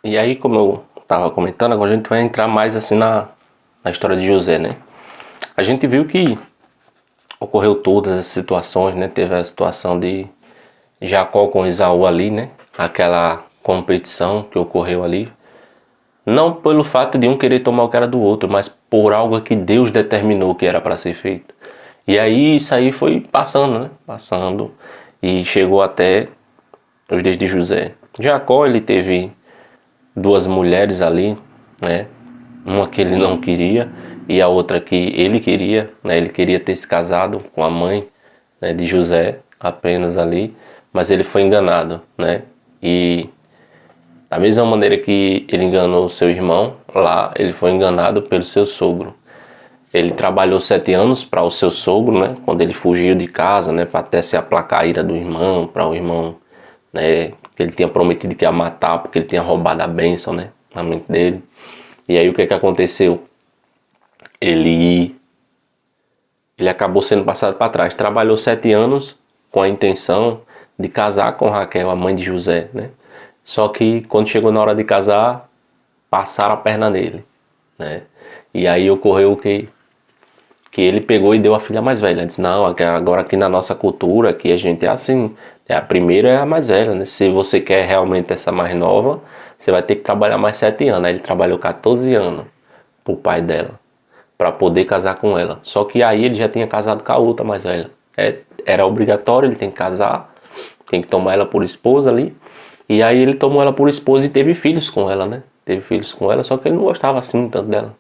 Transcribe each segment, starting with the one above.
E aí, como eu estava comentando, agora a gente vai entrar mais assim na história de José, né? A gente viu que ocorreu todas as situações, né? Teve a situação de Jacó com Esaú ali, né? Aquela competição que ocorreu ali. Não pelo fato de um querer tomar o que era do outro, mas por algo que Deus determinou que era para ser feito. E aí isso aí foi passando, né? Passando e chegou até os dias de José. Jacó, ele teve duas mulheres ali, né? Uma que ele não queria e a outra que ele queria, né? Ele queria ter se casado com a mãe, né, de José, apenas ali, mas ele foi enganado, né? E da mesma maneira que ele enganou seu irmão, lá ele foi enganado pelo seu sogro. Ele trabalhou 7 anos para o seu sogro, né? Quando ele fugiu de casa, né? Para até se aplacar a ira do irmão, para o irmão, né? Que ele tinha prometido que ia matar porque ele tinha roubado a bênção, né? Na mente dele. E aí o que aconteceu? Ele, ele acabou sendo passado para trás. Trabalhou 7 anos com a intenção de casar com Raquel, a mãe de José, né? Só que quando chegou na hora de casar, passaram a perna nele, né? E aí ocorreu que ele pegou e deu a filha mais velha. Ele disse, não, agora aqui na nossa cultura, aqui a gente é assim, a primeira é a mais velha, né? Se você quer realmente essa mais nova, você vai ter que trabalhar mais 7 anos. Aí ele trabalhou 14 anos pro pai dela, para poder casar com ela. Só que aí ele já tinha casado com a outra mais velha. Era obrigatório, ele tem que casar, tem que tomar ela por esposa ali. E aí ele tomou ela por esposa e teve filhos com ela, né? Teve filhos com ela, só que ele não gostava assim tanto dela.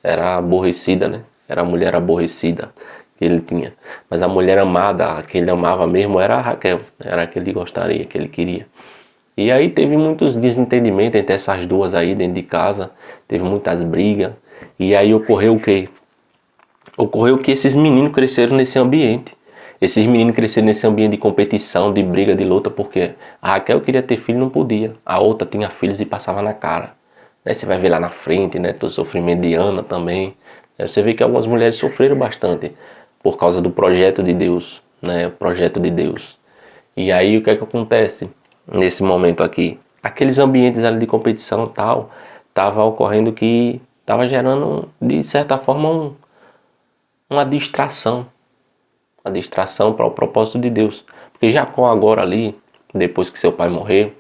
Era aborrecida, né? Era a mulher aborrecida que ele tinha. Mas a mulher amada, a que ele amava mesmo, era a Raquel. Era a que ele gostaria, que ele queria. E aí teve muitos desentendimentos entre essas duas aí dentro de casa. Teve muitas brigas. E aí ocorreu o quê? Ocorreu que esses meninos cresceram nesse ambiente. Esses meninos cresceram nesse ambiente de competição, de briga, de luta, porque a Raquel queria ter filho e não podia. A outra tinha filhos e passava na cara. Né? Você vai ver lá na frente, né? Todo o sofrimento de Ana também. Você vê que algumas mulheres sofreram bastante por causa do projeto de Deus, né? O projeto de Deus. E aí o que é que acontece nesse momento aqui? Aqueles ambientes ali de competição e tal, tava ocorrendo que tava gerando de certa forma uma distração, uma distração para o propósito de Deus. Porque Jacó agora ali, depois que seu pai morreu,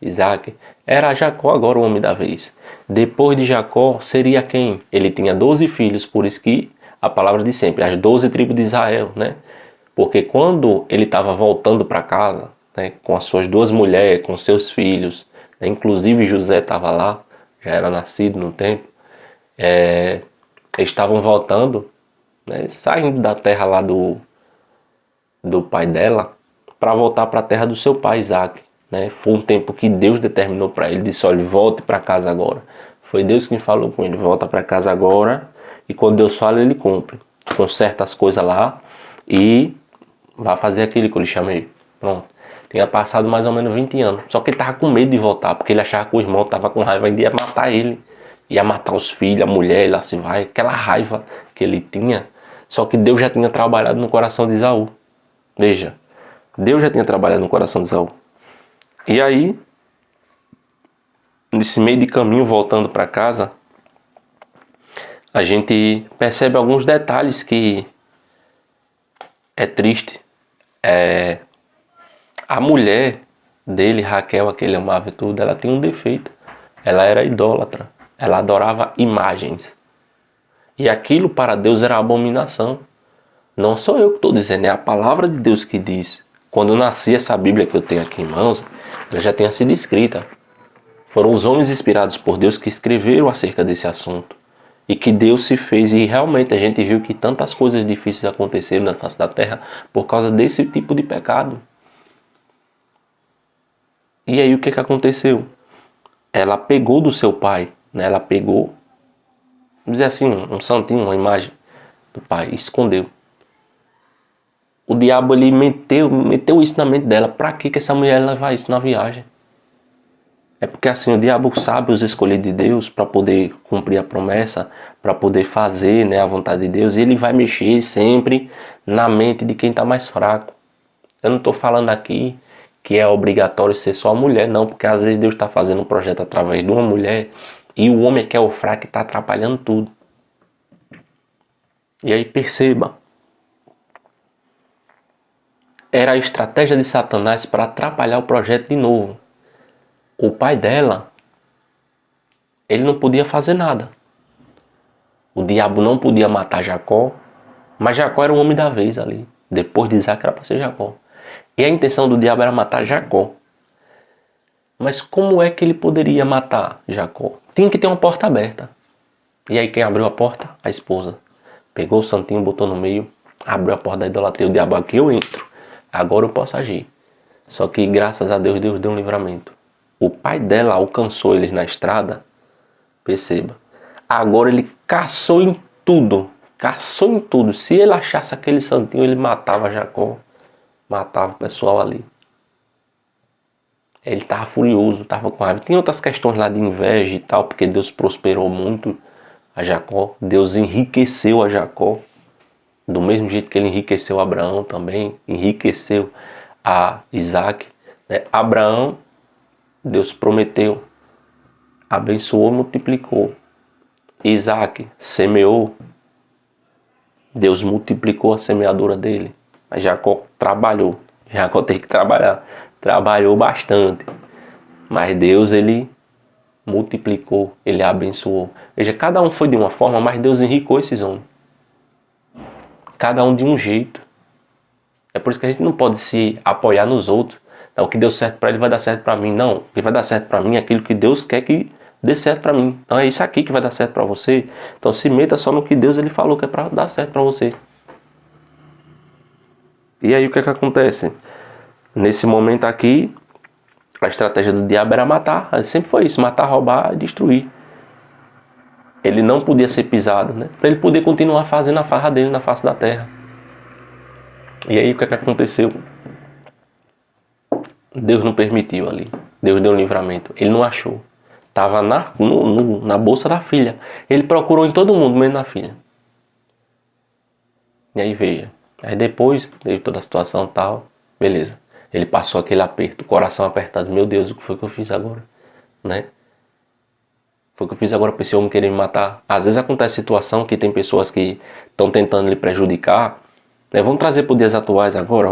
Isaac, era Jacó agora o homem da vez. Depois de Jacó seria quem? Ele tinha 12 filhos, por isso que a palavra de sempre, as 12 tribos de Israel, né? Porque quando ele estava voltando para casa, né, com as suas duas mulheres, com seus filhos, né, inclusive José estava lá, já era nascido no tempo, eles estavam voltando, né, saindo da terra lá do pai dela, para voltar para a terra do seu pai Isaac. Né? Foi um tempo que Deus determinou para ele, disse, olha, volte para casa agora. Foi Deus quem falou com ele, volta para casa agora, e quando Deus fala, ele cumpre. Conserta as coisas lá e vai fazer aquilo que eu lhe chamei. Pronto. Tinha passado mais ou menos 20 anos. Só que ele tava com medo de voltar, porque ele achava que o irmão tava com raiva e ia matar ele. Ia matar os filhos, a mulher, e lá se vai. Aquela raiva que ele tinha. Só que Deus já tinha trabalhado no coração de Esaú. Veja, Deus já tinha trabalhado no coração de Esaú. E aí, nesse meio de caminho, voltando para casa, a gente percebe alguns detalhes que é triste. A mulher dele, Raquel, a que ele amava e tudo, ela tinha um defeito. Ela era idólatra. Ela adorava imagens. E aquilo para Deus era abominação. Não sou eu que estou dizendo, é a palavra de Deus que diz. Quando eu nasci, essa Bíblia que eu tenho aqui em mãos, ela já tinha sido escrita. Foram os homens inspirados por Deus que escreveram acerca desse assunto. E que Deus se fez, e realmente a gente viu que tantas coisas difíceis aconteceram na face da terra por causa desse tipo de pecado. E aí o que aconteceu? Ela pegou do seu pai, né? Ela pegou, vamos dizer assim, um santinho, uma imagem do pai, e escondeu. O diabo ele meteu isso na mente dela. Pra que essa mulher levar isso na viagem? É porque assim o diabo sabe os escolhidos de Deus para poder cumprir a promessa, para poder fazer, né, a vontade de Deus. E ele vai mexer sempre na mente de quem está mais fraco. Eu não estou falando aqui que é obrigatório ser só a mulher, não, porque às vezes Deus está fazendo um projeto através de uma mulher e o homem que é o fraco está atrapalhando tudo. E aí perceba, era a estratégia de Satanás para atrapalhar o projeto de novo. O pai dela, ele não podia fazer nada. O diabo não podia matar Jacó, mas Jacó era o homem da vez ali. Depois de Isaac era para ser Jacó. E a intenção do diabo era matar Jacó. Mas como é que ele poderia matar Jacó? Tinha que ter uma porta aberta. E aí quem abriu a porta? A esposa. Pegou o santinho, botou no meio, abriu a porta da idolatria. O diabo, aqui eu entro. Agora eu posso agir. Só que graças a Deus, Deus deu um livramento. O pai dela alcançou eles na estrada. Perceba. Agora ele caçou em tudo. Caçou em tudo. Se ele achasse aquele santinho, ele matava Jacó. Matava o pessoal ali. Ele estava furioso, estava com raiva. Tinha outras questões lá de inveja e tal, porque Deus prosperou muito a Jacó. Deus enriqueceu a Jacó. Do mesmo jeito que ele enriqueceu Abraão também. Enriqueceu a Isaac. Né? Abraão, Deus prometeu. Abençoou, multiplicou. Isaac semeou. Deus multiplicou a semeadura dele. Mas Jacó trabalhou. Jacó teve que trabalhar. Trabalhou bastante. Mas Deus, ele multiplicou. Ele abençoou. Veja, cada um foi de uma forma, mas Deus enricou esses homens. Cada um de um jeito. É por isso que a gente não pode se apoiar nos outros. Então, o que deu certo para ele vai dar certo para mim. Não. O que vai dar certo para mim é aquilo que Deus quer que dê certo para mim. Então é isso aqui que vai dar certo para você. Então se meta só no que Deus ele falou que é para dar certo para você. E aí o que é que acontece? Nesse momento aqui, a estratégia do diabo era matar. Sempre foi isso, matar, roubar e destruir. Ele não podia ser pisado, né? Para ele poder continuar fazendo a farra dele na face da terra. E aí o que é que aconteceu? Deus não permitiu ali. Deus deu um livramento. Ele não achou. Estava na bolsa da filha. Ele procurou em todo mundo, menos na filha. E aí veja. Aí depois, teve toda a situação e tal. Beleza. Ele passou aquele aperto, o coração apertado. Meu Deus, o que foi que eu fiz agora? Né? Foi o que eu fiz agora para esse homem querer me matar. Às vezes acontece situação que tem pessoas que estão tentando lhe prejudicar. Né? Vamos trazer para os dias atuais agora.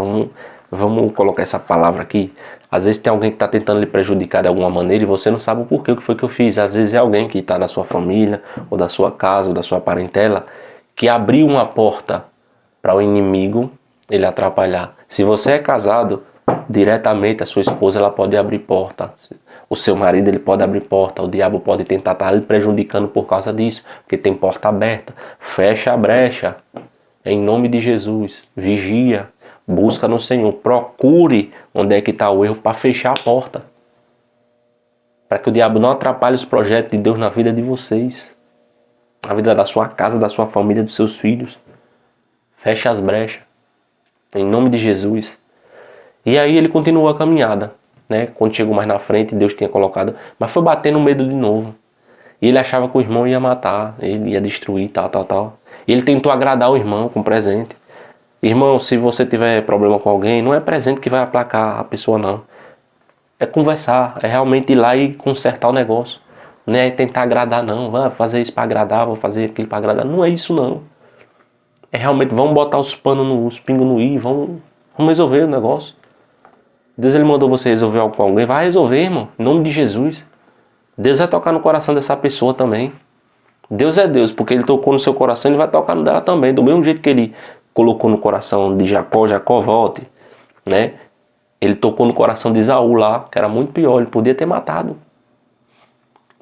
Vamos colocar essa palavra aqui. Às vezes tem alguém que está tentando lhe prejudicar de alguma maneira e você não sabe o porquê, o que foi que eu fiz. Às vezes é alguém que está na sua família, ou da sua casa, ou da sua parentela, que abriu uma porta para o inimigo ele atrapalhar. Se você é casado, diretamente a sua esposa ela pode abrir porta. O seu marido ele pode abrir porta. O diabo pode tentar estar lhe prejudicando por causa disso, porque tem porta aberta. Fecha a brecha. Em nome de Jesus. Vigia. Busca no Senhor. Procure onde é que está o erro para fechar a porta. Para que o diabo não atrapalhe os projetos de Deus na vida de vocês. Na vida da sua casa, da sua família, dos seus filhos. Fecha as brechas. Em nome de Jesus. E aí ele continuou a caminhada. Né? Quando chegou mais na frente, Deus tinha colocado. Mas foi batendo medo de novo. E ele achava que o irmão ia matar. Ele ia destruir, tal. E ele tentou agradar o irmão com presente. Irmão, se você tiver problema com alguém, não é presente que vai aplacar a pessoa, não. É conversar, é realmente ir lá e consertar o negócio. Não é tentar agradar, não. Vai fazer isso para agradar, vou fazer aquilo para agradar. Não é isso, não. É realmente, vamos botar os panos, os pingos no i, vamos resolver o negócio. Deus ele mandou você resolver algo com alguém, vai resolver, irmão. Em nome de Jesus. Deus vai tocar no coração dessa pessoa também. Deus é Deus, porque ele tocou no seu coração, ele vai tocar no dela também. Do mesmo jeito que ele colocou no coração de Jacó, Jacó volte, né? Ele tocou no coração de Esaú lá, que era muito pior, ele podia ter matado.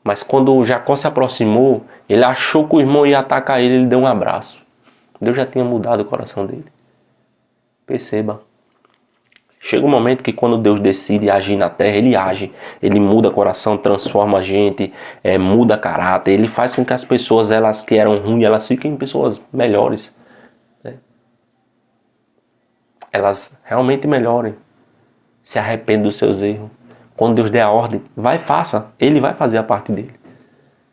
Mas quando Jacó se aproximou, ele achou que o irmão ia atacar ele, ele deu um abraço. Deus já tinha mudado o coração dele. Perceba. Chega um momento que quando Deus decide agir na terra, ele age. Ele muda o coração, transforma a gente, muda caráter. Ele faz com que as pessoas, elas que eram ruins, elas fiquem pessoas melhores. Elas realmente melhorem, se arrependem dos seus erros. Quando Deus der a ordem, vai, faça. Ele vai fazer a parte dele.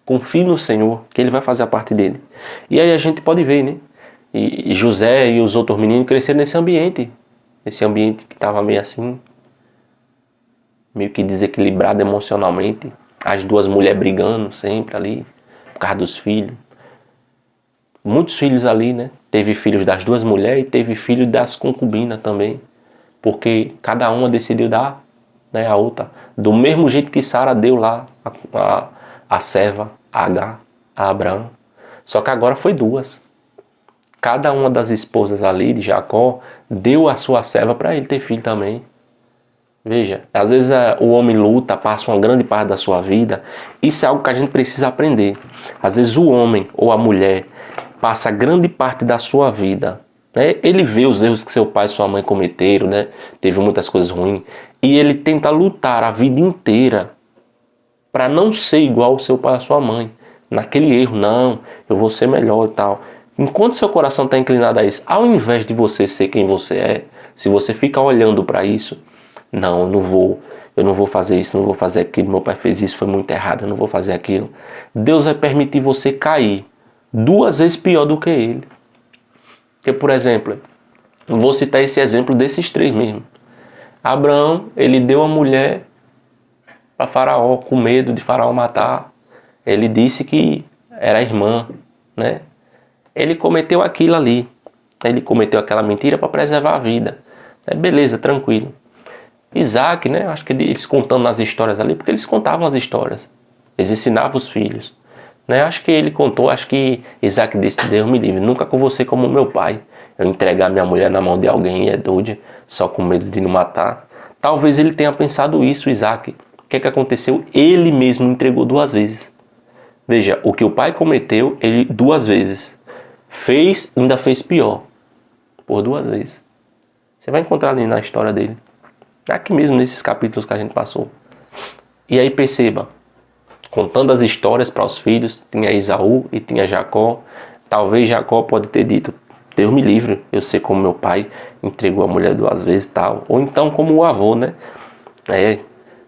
Confie no Senhor, que Ele vai fazer a parte dele. E aí a gente pode ver, né? E José e os outros meninos cresceram nesse ambiente. Esse ambiente que estava meio assim. meio que desequilibrado emocionalmente. As duas mulheres brigando sempre ali, por causa dos filhos. Muitos filhos ali, né? Teve filhos das duas mulheres e teve filhos das concubinas também. Porque cada uma decidiu dar, né, a outra. Do mesmo jeito que Sara deu lá a serva, a Agar, a Abraão. Só que agora foi duas. Cada uma das esposas ali de Jacó deu a sua serva para ele ter filho também. Veja, às vezes o homem luta, passa uma grande parte da sua vida. Isso é algo que a gente precisa aprender. Às vezes o homem ou a mulher passa grande parte da sua vida, né? Ele vê os erros que seu pai e sua mãe cometeram, né? Teve muitas coisas ruins. E ele tenta lutar a vida inteira para não ser igual ao seu pai e a sua mãe. Naquele erro, não, eu vou ser melhor e tal. Enquanto seu coração está inclinado a isso, ao invés de você ser quem você é, se você fica olhando para isso, não, eu não vou fazer isso, não vou fazer aquilo, meu pai fez isso, foi muito errado, eu não vou fazer aquilo. Deus vai permitir você cair 2 vezes pior do que ele. Porque, por exemplo, vou citar esse exemplo desses 3 mesmo. Abraão, ele deu a mulher para Faraó, com medo de Faraó matar. Ele disse que era irmã, né? Ele cometeu aquilo ali. Ele cometeu aquela mentira para preservar a vida. Beleza, tranquilo. Isaac, né? Acho que eles contando nas histórias ali, porque eles contavam as histórias. Eles ensinavam os filhos. Né? Acho que ele contou, acho que Isaac disse: Deus me livre, nunca com você como meu pai. Eu entregar minha mulher na mão de alguém é doido, só com medo de não matar. Talvez ele tenha pensado isso, Isaac. O que é que aconteceu? Ele mesmo entregou 2 vezes. Veja, o que o pai cometeu, ele 2 vezes. Fez, ainda fez pior. Por 2 vezes. Você vai encontrar ali na história dele. Aqui mesmo, nesses capítulos que a gente passou. E aí perceba, contando as histórias para os filhos, tinha Esaú e tinha Jacó. Talvez Jacó pode ter dito: Deus me livre, eu sei como meu pai entregou a mulher 2 vezes e tal. Ou então como o avô, né?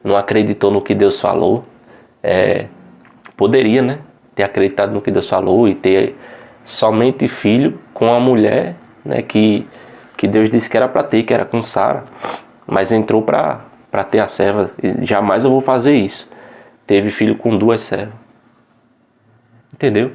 Não acreditou no que Deus falou. Poderia, né? Ter acreditado no que Deus falou e ter somente filho com a mulher, né? Que Deus disse que era para ter, que era com Sara. Mas entrou para ter a serva. Jamais eu vou fazer isso. Teve filho com 2 servas. Entendeu?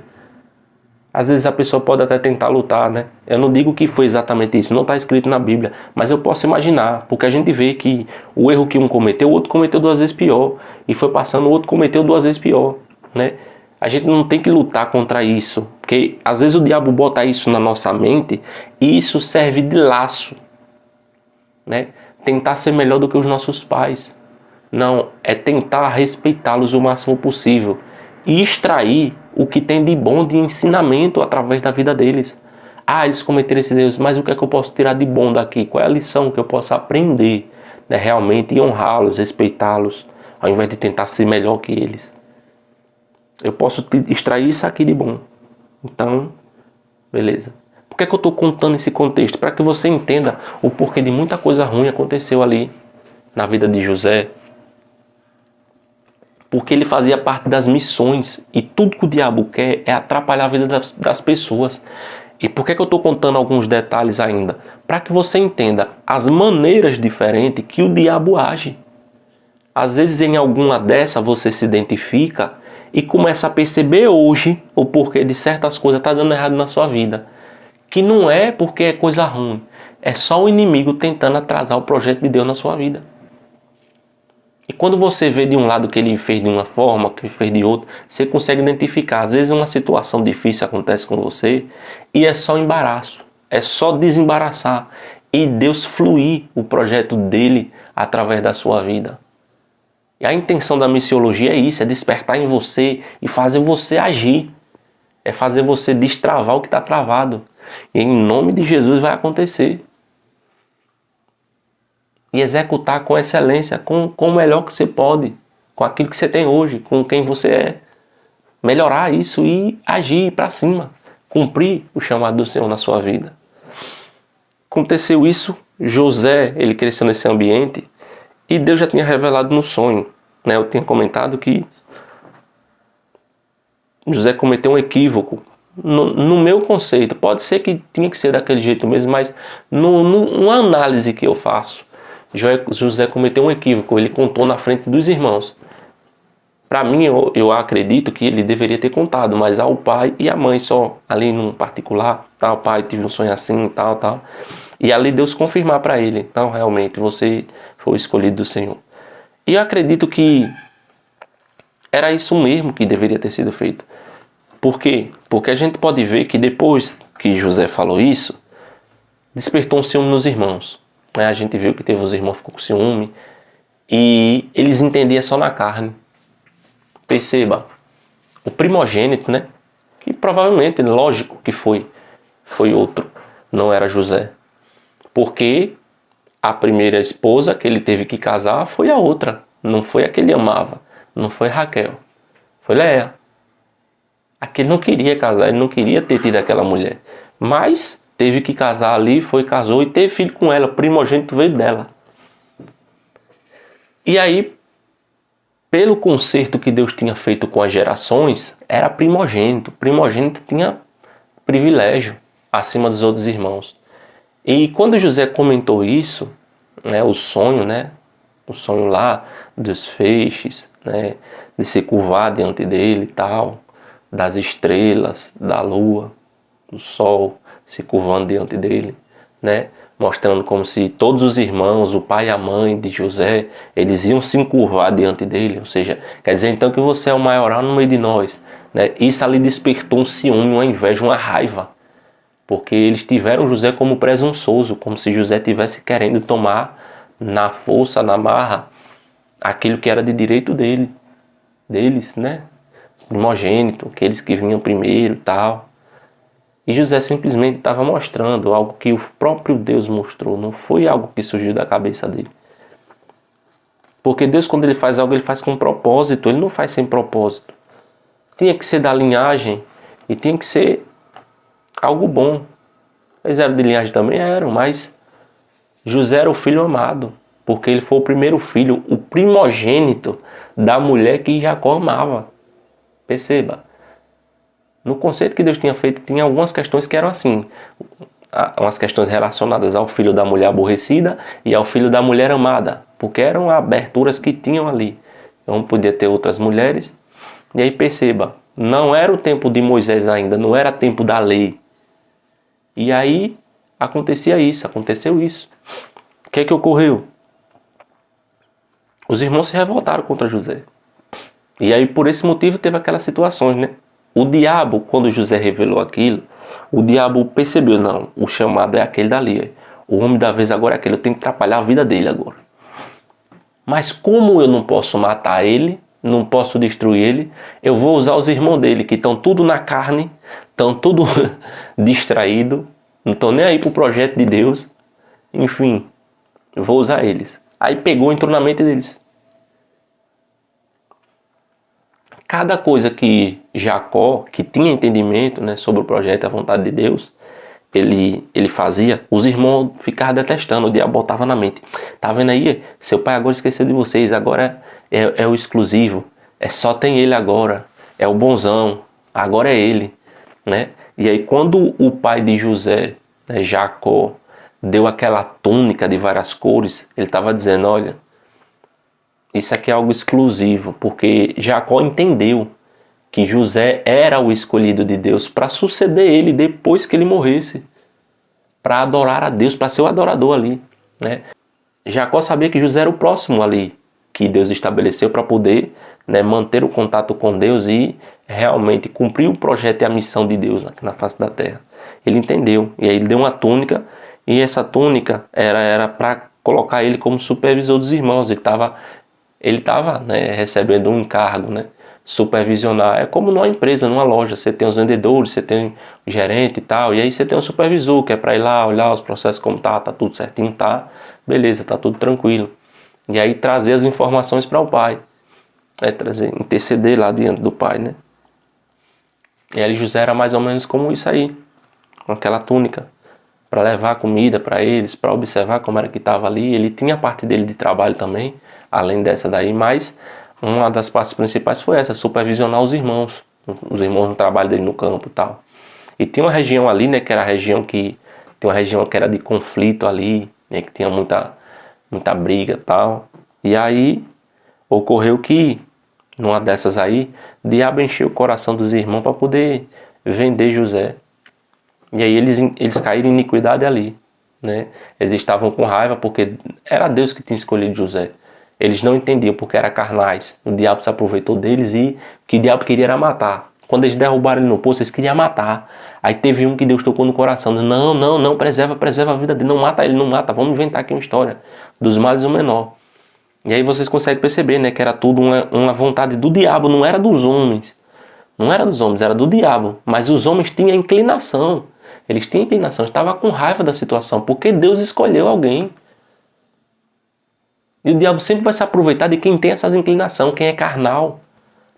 Às vezes a pessoa pode até tentar lutar, né? Eu não digo que foi exatamente isso, não está escrito na Bíblia. Mas eu posso imaginar, porque a gente vê que o erro que um cometeu, o outro cometeu 2 vezes pior. E foi passando, o outro cometeu 2 vezes pior, né? A gente não tem que lutar contra isso. Porque às vezes o diabo bota isso na nossa mente e isso serve de laço, né? Tentar ser melhor do que os nossos pais. Não, é tentar respeitá-los o máximo possível e extrair o que tem de bom de ensinamento através da vida deles. Eles cometeram esses erros, mas o que é que eu posso tirar de bom daqui? Qual é a lição que eu posso aprender, né, realmente, e honrá-los, respeitá-los, ao invés de tentar ser melhor que eles? Eu posso extrair isso aqui de bom. Então, beleza. Por que é que eu estou contando esse contexto? Para que você entenda o porquê de muita coisa ruim aconteceu ali na vida de José. Porque ele fazia parte das missões. E tudo que o diabo quer é atrapalhar a vida das pessoas. E por que eu estou contando alguns detalhes ainda? Para que você entenda as maneiras diferentes que o diabo age. Às vezes em alguma dessa você se identifica e começa a perceber hoje o porquê de certas coisas tá dando errado na sua vida. Que não é porque é coisa ruim. É só o inimigo tentando atrasar o projeto de Deus na sua vida. E quando você vê de um lado que ele fez de uma forma, que ele fez de outra, você consegue identificar. Às vezes uma situação difícil acontece com você e é só embaraço. É só desembaraçar. E Deus fluir o projeto dele através da sua vida. E a intenção da missiologia é isso, é despertar em você e fazer você agir. É fazer você destravar o que está travado. E em nome de Jesus vai acontecer. E executar com excelência, com o melhor que você pode, com aquilo que você tem hoje, com quem você é. Melhorar isso e agir para cima. Cumprir o chamado do Senhor na sua vida. Aconteceu isso, José, ele cresceu nesse ambiente e Deus já tinha revelado no sonho. Né? Eu tinha comentado que José cometeu um equívoco. No meu conceito, pode ser que tinha que ser daquele jeito mesmo, mas numa análise que eu faço, José cometeu um equívoco, ele contou na frente dos irmãos. Para mim, eu acredito que ele deveria ter contado, mas ao pai e à mãe só, ali num particular, tal, pai, tive um sonho assim, tal. E ali Deus confirmar para ele, não, realmente, você foi o escolhido do Senhor. E eu acredito que era isso mesmo que deveria ter sido feito. Por quê? Porque a gente pode ver que depois que José falou isso, despertou um ciúme nos irmãos. A gente viu que teve os irmãos que ficou com ciúme e eles entendiam só na carne. Perceba, o primogênito, né? Que provavelmente, lógico que foi outro, não era José. Porque a primeira esposa que ele teve que casar foi a outra, não foi a que ele amava, não foi Raquel, foi Léa. A que ele não queria casar, ele não queria ter tido aquela mulher, mas teve que casar ali, casou e teve filho com ela, o primogênito veio dela. E aí, pelo concerto que Deus tinha feito com as gerações, era primogênito. Primogênito tinha privilégio acima dos outros irmãos. E quando José comentou isso, o sonho, o sonho lá dos feixes, de se curvar diante dele e tal, das estrelas, da lua, do sol se curvando diante dele, mostrando como se todos os irmãos, o pai e a mãe de José, eles iam se encurvar diante dele, ou seja, quer dizer então que você é o maioral no meio de nós. Isso ali despertou um ciúme, uma inveja, uma raiva, porque eles tiveram José como presunçoso, como se José tivesse querendo tomar na força, na marra, aquilo que era de direito deles, primogênito, aqueles que vinham primeiro e tal. E José simplesmente estava mostrando algo que o próprio Deus mostrou, não foi algo que surgiu da cabeça dele. Porque Deus, quando ele faz algo, ele faz com propósito, ele não faz sem propósito. Tinha que ser da linhagem e tinha que ser algo bom. Eles eram de linhagem também? Eram, mas José era o filho amado, porque ele foi o primeiro filho, o primogênito da mulher que Jacó amava. Perceba. No conceito que Deus tinha feito, tinha algumas questões que eram assim, umas questões relacionadas ao filho da mulher aborrecida e ao filho da mulher amada, porque eram aberturas que tinham ali. Então podia ter outras mulheres. E aí perceba, não era o tempo de Moisés ainda, não era tempo da lei. E aí aconteceu isso. O que é que ocorreu? Os irmãos se revoltaram contra José. E aí por esse motivo teve aquelas situações, O diabo, quando José revelou aquilo, o diabo percebeu, não, o chamado é aquele dali. O homem da vez agora é aquele, eu tenho que atrapalhar a vida dele agora. Mas como eu não posso matar ele, não posso destruir ele, eu vou usar os irmãos dele, que estão tudo na carne, estão tudo distraído, não estão nem aí pro projeto de Deus. Enfim, eu vou usar eles. Aí pegou, entrou na mente deles. Cada coisa que Jacó, que tinha entendimento sobre o projeto e a vontade de Deus, ele fazia, os irmãos ficavam detestando, o diabo botava na mente. Tá vendo aí? Seu pai agora esqueceu de vocês, agora é o exclusivo, só tem ele agora, é o bonzão, agora é ele. E aí quando o pai de José, Jacó, deu aquela túnica de várias cores, ele estava dizendo, olha, isso aqui é algo exclusivo, porque Jacó entendeu que José era o escolhido de Deus para suceder ele depois que ele morresse, para adorar a Deus, para ser o adorador ali. Jacó sabia que José era o próximo ali, que Deus estabeleceu para poder manter o contato com Deus e realmente cumprir o projeto e a missão de Deus aqui na face da terra. Ele entendeu, e aí ele deu uma túnica, e essa túnica era para colocar ele como supervisor dos irmãos. Ele estava recebendo um encargo, supervisionar. É como numa empresa, numa loja, você tem os vendedores, você tem o gerente e tal, e aí você tem um supervisor que é para ir lá olhar os processos como tá tudo certinho, beleza, tá tudo tranquilo. E aí trazer as informações para o pai, interceder lá diante do pai, E aí José era mais ou menos como isso aí, com aquela túnica, para levar comida para eles, para observar como era que estava ali. Ele tinha a parte dele de trabalho também, além dessa daí, mas uma das partes principais foi essa, supervisionar os irmãos no trabalho dele no campo e tal. E tinha uma região ali, que era a região que tinha uma região que era de conflito ali, que tinha muita briga e tal. E aí ocorreu que, numa dessas aí, o diabo encheu o coração dos irmãos para poder vender José. E aí eles caíram em iniquidade ali, né? Eles estavam com raiva porque era Deus que tinha escolhido José. Eles não entendiam porque eram carnais. O diabo se aproveitou deles e o que o diabo queria era matar. Quando eles derrubaram ele no poço, eles queriam matar. Aí teve um que Deus tocou no coração. Não, preserva a vida dele. Não mata ele, não mata. Vamos inventar aqui uma história. Dos males o menor. E aí vocês conseguem perceber, né, que era tudo uma vontade do diabo, não era dos homens. Não era dos homens, era do diabo. Mas os homens tinham inclinação. Eles tinham inclinação, estavam com raiva da situação, porque Deus escolheu alguém. E o diabo sempre vai se aproveitar de quem tem essas inclinações, quem é carnal,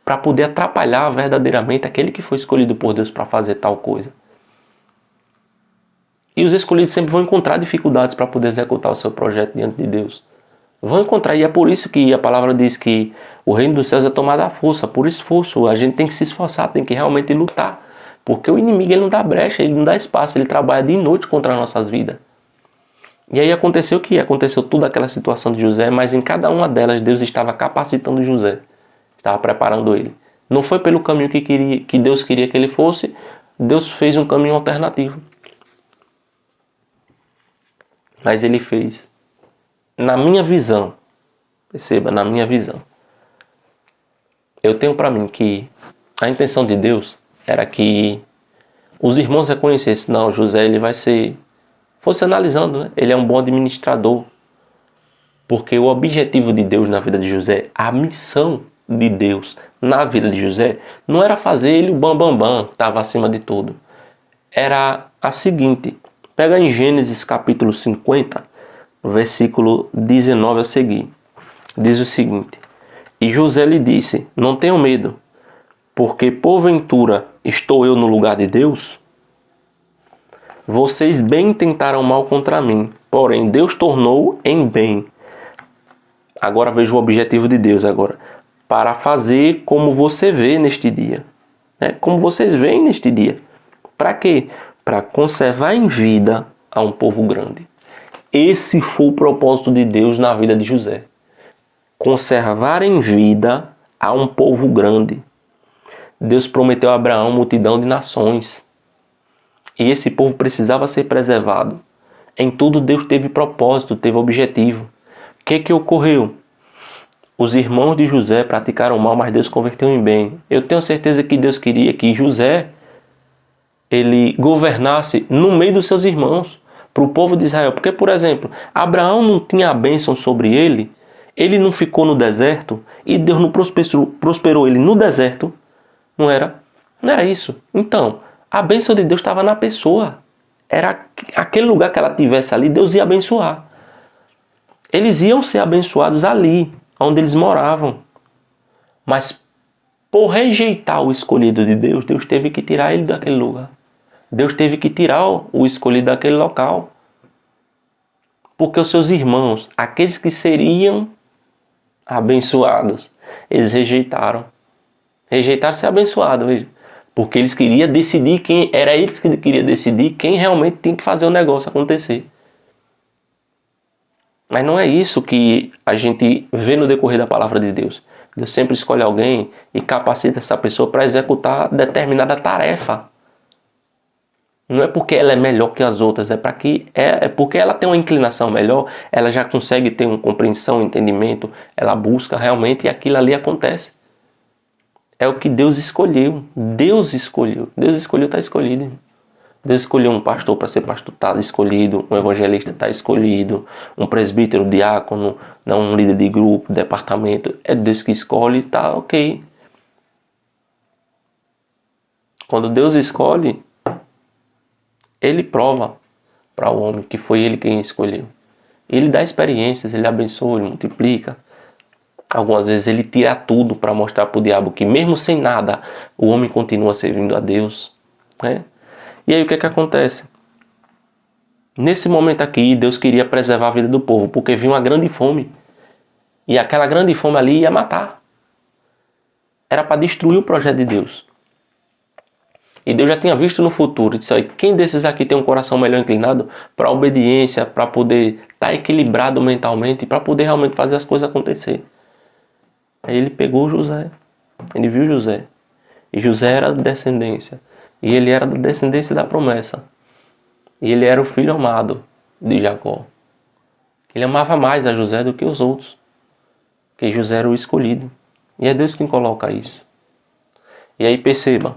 para poder atrapalhar verdadeiramente aquele que foi escolhido por Deus para fazer tal coisa. E os escolhidos sempre vão encontrar dificuldades para poder executar o seu projeto diante de Deus. Vão encontrar, e é por isso que a palavra diz que o reino dos céus é tomado à força, por esforço. A gente tem que se esforçar, tem que realmente lutar. Porque o inimigo ele não dá brecha, ele não dá espaço, ele trabalha de noite contra as nossas vidas. E aí aconteceu toda aquela situação de José, mas em cada uma delas Deus estava capacitando José. Estava preparando ele. Não foi pelo caminho que Deus queria que ele fosse, Deus fez um caminho alternativo. Mas ele fez. Na minha visão, perceba, na minha visão, eu tenho para mim que a intenção de Deus era que os irmãos reconhecessem, não, José ele vai ser, fosse analisando, né? Ele é um bom administrador, porque o objetivo de Deus na vida de José, a missão de Deus na vida de José, não era fazer ele o bambambam, que estava acima de tudo. Era a seguinte, pega em Gênesis capítulo 50, versículo 19 a seguir, diz o seguinte: E José lhe disse, não tenham medo, porque porventura estou eu no lugar de Deus? Vocês bem tentaram mal contra mim, porém Deus tornou em bem. Agora veja o objetivo de Deus agora. Para fazer como você vê neste dia. Né? Como vocês veem neste dia. Para quê? Para conservar em vida a um povo grande. Esse foi o propósito de Deus na vida de José. Conservar em vida a um povo grande. Deus prometeu a Abraão multidão de nações. E esse povo precisava ser preservado. Em tudo Deus teve propósito, teve objetivo. O que ocorreu? Os irmãos de José praticaram mal, mas Deus converteu em bem. Eu tenho certeza que Deus queria que José ele governasse no meio dos seus irmãos, para o povo de Israel. Porque, por exemplo, Abraão não tinha a bênção sobre ele, ele não ficou no deserto, e Deus não prosperou ele no deserto. Não era isso. Então, a bênção de Deus estava na pessoa. Era aquele lugar que ela tivesse ali, Deus ia abençoar. Eles iam ser abençoados ali, onde eles moravam. Mas, por rejeitar o escolhido de Deus, Deus teve que tirar ele daquele lugar. Deus teve que tirar o escolhido daquele local. Porque os seus irmãos, aqueles que seriam abençoados, eles rejeitaram. Rejeitaram ser abençoado, veja. Porque eles queriam decidir era eles que queriam decidir quem realmente tem que fazer o negócio acontecer. Mas não é isso que a gente vê no decorrer da palavra de Deus. Deus sempre escolhe alguém e capacita essa pessoa para executar determinada tarefa. Não é porque ela é melhor que as outras, é porque ela tem uma inclinação melhor, ela já consegue ter uma compreensão, um entendimento, ela busca realmente e aquilo ali acontece. É o que Deus escolheu. Deus escolheu, está escolhido. Deus escolheu um pastor para ser pastor, está escolhido. Um evangelista está escolhido. Um presbítero, diácono, não um líder de grupo, departamento. É Deus que escolhe, está ok. Quando Deus escolhe, Ele prova para o homem que foi Ele quem escolheu. Ele dá experiências, Ele abençoa, Ele multiplica. Algumas vezes Ele tira tudo para mostrar para o diabo que mesmo sem nada, o homem continua servindo a Deus. Né? E aí o que acontece? Nesse momento aqui, Deus queria preservar a vida do povo, porque vinha uma grande fome. E aquela grande fome ali ia matar. Era para destruir o projeto de Deus. E Deus já tinha visto no futuro. Disse, olha, quem desses aqui tem um coração melhor inclinado para a obediência, para poder estar equilibrado mentalmente, para poder realmente fazer as coisas acontecer. Aí ele pegou José. Ele viu José. E José era da descendência. E ele era da descendência da promessa. E ele era o filho amado de Jacó. Ele amava mais a José do que os outros. Porque José era o escolhido. E é Deus quem coloca isso. E aí perceba.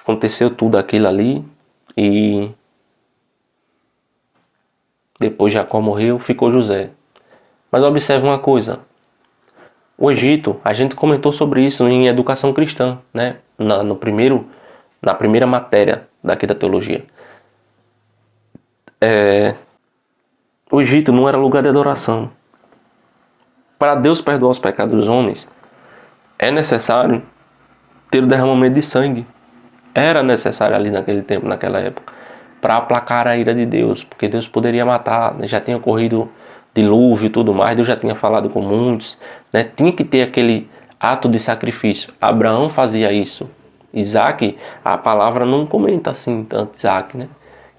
Aconteceu tudo aquilo ali. E depois Jacó morreu, ficou José. Mas observe uma coisa. O Egito, a gente comentou sobre isso em educação cristã, né? Na primeira matéria daqui da teologia. O Egito não era lugar de adoração. Para Deus perdoar os pecados dos homens, é necessário ter o derramamento de sangue. Era necessário ali naquele tempo, naquela época, para aplacar a ira de Deus, porque Deus poderia matar, né? Já tinha ocorrido dilúvio e tudo mais, Deus já tinha falado com muitos, né? Tinha que ter aquele ato de sacrifício. Abraão fazia isso. Isaac, a palavra não comenta assim tanto Isaac, né?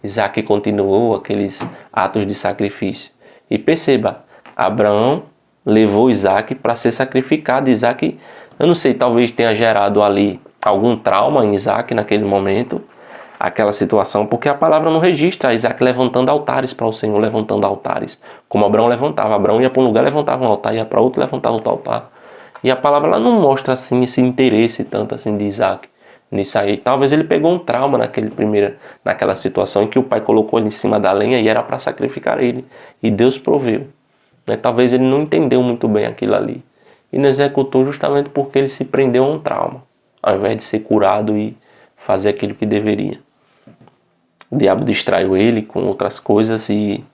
Isaac continuou aqueles atos de sacrifício. E perceba, Abraão levou Isaac para ser sacrificado. Isaac, eu não sei, talvez tenha gerado ali algum trauma em Isaac naquele momento, aquela situação, porque a palavra não registra Isaac levantando altares para o Senhor, levantando altares, como Abraão levantava. Abraão ia para um lugar, levantava um altar, ia para outro, levantava outro altar. E a palavra ela não mostra assim esse interesse tanto assim de Isaac nisso aí. Talvez ele pegou um trauma naquela situação em que o pai colocou ele em cima da lenha e era para sacrificar ele. E Deus proveu. Né? Talvez ele não entendeu muito bem aquilo ali. E não executou justamente porque ele se prendeu a um trauma, ao invés de ser curado e fazer aquilo que deveria. O diabo distraiu ele com outras coisas e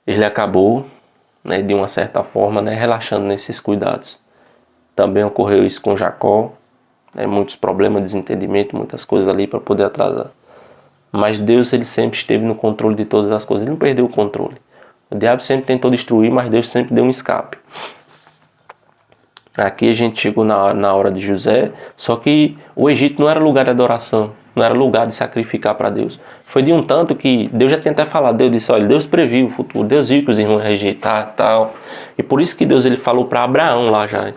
ele acabou, né, de uma certa forma, né, relaxando nesses cuidados. Também ocorreu isso com Jacó, né, muitos problemas, desentendimento, muitas coisas ali para poder atrasar. Mas Deus ele sempre esteve no controle de todas as coisas, ele não perdeu o controle. O diabo sempre tentou destruir, mas Deus sempre deu um escape. Aqui a gente chegou na hora de José, só que o Egito não era lugar de adoração, não era lugar de sacrificar para Deus. Foi de um tanto que Deus já tinha até falado, Deus disse, olha, Deus previu o futuro, Deus viu que os irmãos iam rejeitar e tal. E por isso que Deus ele falou para Abraão lá já,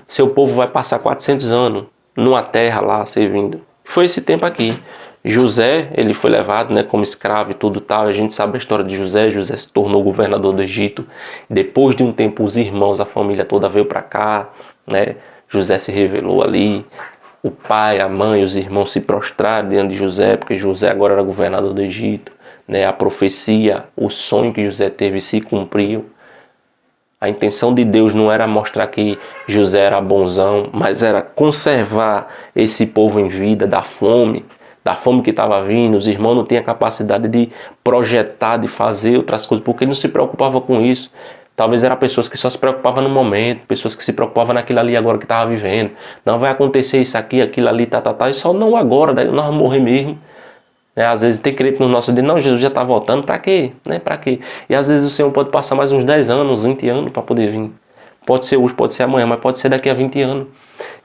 seu povo vai passar 400 anos numa terra lá servindo. Foi esse tempo aqui. José, ele foi levado, né, como escravo e tudo tal. A gente sabe a história de José. José se tornou governador do Egito. Depois de um tempo, os irmãos, a família toda veio para cá, né? José se revelou ali. O pai, a mãe, os irmãos se prostraram diante de José, porque José agora era governador do Egito, né? A profecia, o sonho que José teve se cumpriu. A intenção de Deus não era mostrar que José era bonzão, mas era conservar esse povo em vida da fome que estava vindo. Os irmãos não tinham capacidade de projetar, de fazer outras coisas, porque ele não se preocupava com isso. Talvez eram pessoas que só se preocupavam no momento, pessoas que se preocupavam naquilo ali agora que estava vivendo. Não vai acontecer isso aqui, aquilo ali, e só não agora, daí nós vamos morrer mesmo. Às vezes tem crente no nosso dia, não, Jesus já está voltando, para quê? Para quê? E às vezes o Senhor pode passar mais uns 10 anos, 20 anos para poder vir. Pode ser hoje, pode ser amanhã, mas pode ser daqui a 20 anos.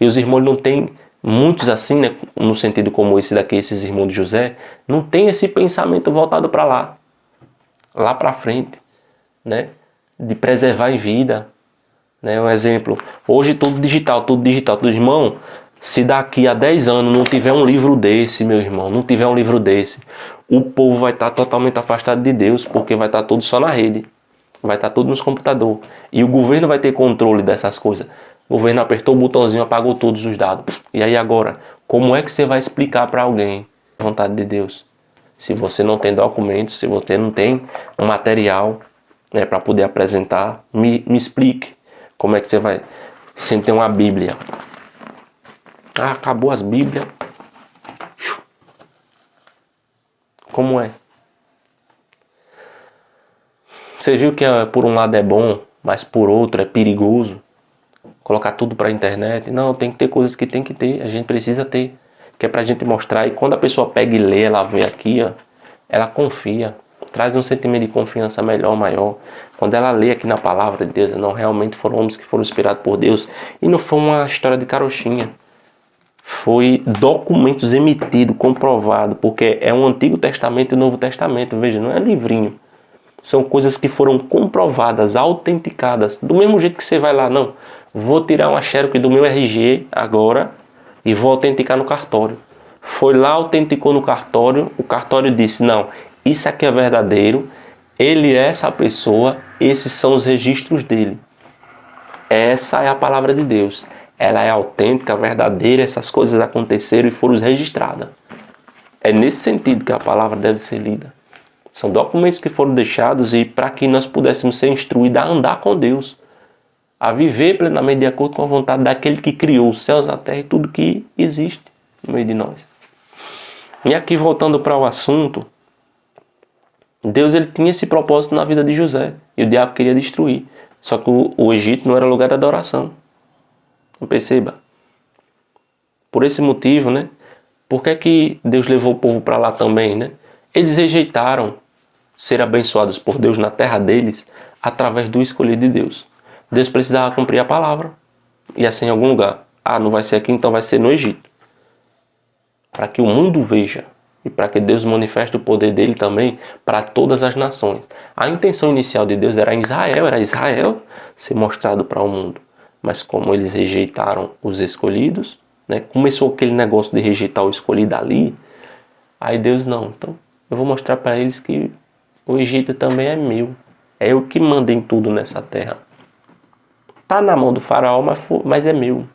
E os irmãos não têm, muitos assim, né, no sentido como esse daqui, esses irmãos de José, não tem esse pensamento voltado para lá para frente, né? De preservar em vida, né? Um exemplo, hoje tudo digital, irmão. Se daqui a 10 anos não tiver um livro desse, meu irmão, não tiver um livro desse, o povo vai estar totalmente afastado de Deus, porque vai estar tudo só na rede, vai estar tudo nos computadores. E o governo vai ter controle dessas coisas. O governo apertou o botãozinho, apagou todos os dados. E aí agora, como é que você vai explicar para alguém a vontade de Deus? Se você não tem documentos, se você não tem um material, né, para poder apresentar, me explique como é que você vai, sem ter uma Bíblia. Acabou as Bíblias. Como é? Você viu que por um lado é bom, mas por outro é perigoso colocar tudo para a internet? Não, tem que ter coisas que tem que ter, a gente precisa ter, que é para a gente mostrar. E quando a pessoa pega e lê, ela vê aqui, ó, ela confia, traz um sentimento de confiança melhor, maior. Quando ela lê aqui na palavra de Deus, não, realmente foram homens que foram inspirados por Deus, e não foi uma história de carochinha. Foi documentos emitidos, comprovado, porque é um Antigo Testamento e o Novo Testamento, veja, não é livrinho. São coisas que foram comprovadas, autenticadas. Do mesmo jeito que você vai lá, não, vou tirar uma xerox do meu RG agora e vou autenticar no cartório. Foi lá, autenticou no cartório, o cartório disse, não, isso aqui é verdadeiro, ele é essa pessoa, esses são os registros dele. Essa é a palavra de Deus. Ela é autêntica, verdadeira, essas coisas aconteceram e foram registradas. É nesse sentido que a palavra deve ser lida. São documentos que foram deixados e para que nós pudéssemos ser instruídos a andar com Deus, a viver plenamente de acordo com a vontade daquele que criou os céus, a terra e tudo que existe no meio de nós. E aqui voltando para o assunto, Deus ele tinha esse propósito na vida de José e o diabo queria destruir. Só que o Egito não era lugar de adoração. Não perceba. Por esse motivo, né? Por que é que Deus levou o povo para lá também, né? Eles rejeitaram ser abençoados por Deus na terra deles através do escolhido de Deus. Deus precisava cumprir a palavra. E assim em algum lugar. Ah, não vai ser aqui, então vai ser no Egito. Para que o mundo veja. E para que Deus manifeste o poder dele também para todas as nações. A intenção inicial de Deus era Israel ser mostrado para o mundo. Mas como eles rejeitaram os escolhidos, né, começou aquele negócio de rejeitar o escolhido ali, aí Deus não, então eu vou mostrar para eles que o Egito também é meu. É eu que mando em tudo nessa terra. Tá na mão do faraó, mas é meu.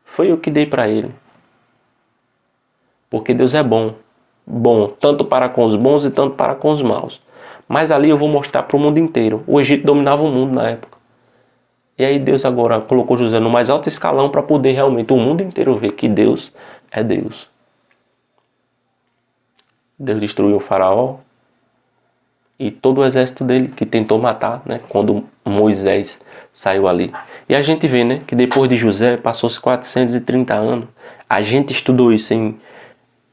Foi eu que dei para ele. Porque Deus é bom. Bom, tanto para com os bons e tanto para com os maus. Mas ali eu vou mostrar para o mundo inteiro. O Egito dominava o mundo na época. E aí Deus agora colocou José no mais alto escalão para poder realmente o mundo inteiro ver que Deus é Deus. Deus destruiu o faraó e todo o exército dele que tentou matar, né, quando Moisés saiu ali. E a gente vê, né, que depois de José passou-se 430 anos. A gente estudou isso em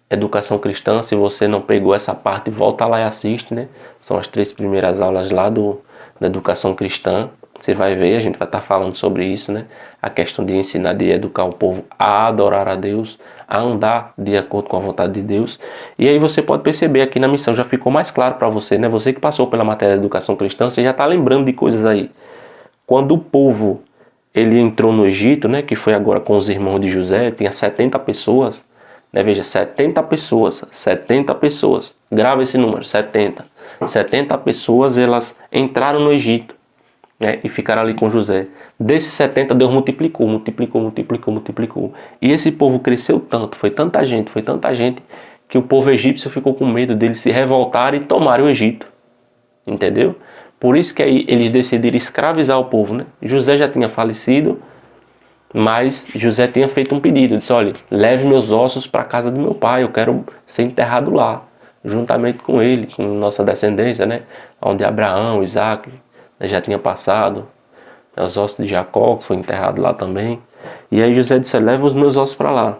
Educação Cristã. Se você não pegou essa parte, volta lá e assiste, né? São as 3 primeiras aulas lá da Educação Cristã. Você vai ver, a gente vai estar falando sobre isso, né? A questão de ensinar, de educar o povo a adorar a Deus, a andar de acordo com a vontade de Deus. E aí você pode perceber aqui na missão, já ficou mais claro para você, né? Você que passou pela matéria de Educação Cristã, você já está lembrando de coisas aí. Quando o povo, ele entrou no Egito, né? Que foi agora com os irmãos de José, tinha 70 pessoas, né? Veja, 70 pessoas, grava esse número, 70 pessoas, elas entraram no Egito, né, e ficaram ali com José. Desses 70, Deus multiplicou. E esse povo cresceu tanto, foi tanta gente, que o povo egípcio ficou com medo deles se revoltarem e tomarem o Egito. Entendeu? Por isso que aí eles decidiram escravizar o povo, né? José já tinha falecido, mas José tinha feito um pedido. Disse, olha, leve meus ossos para a casa do meu pai, eu quero ser enterrado lá, juntamente com ele, com nossa descendência, né? Onde Abraão, Isaac já tinha passado, os ossos de Jacó, que foi enterrado lá também. E aí José disse, leva os meus ossos para lá.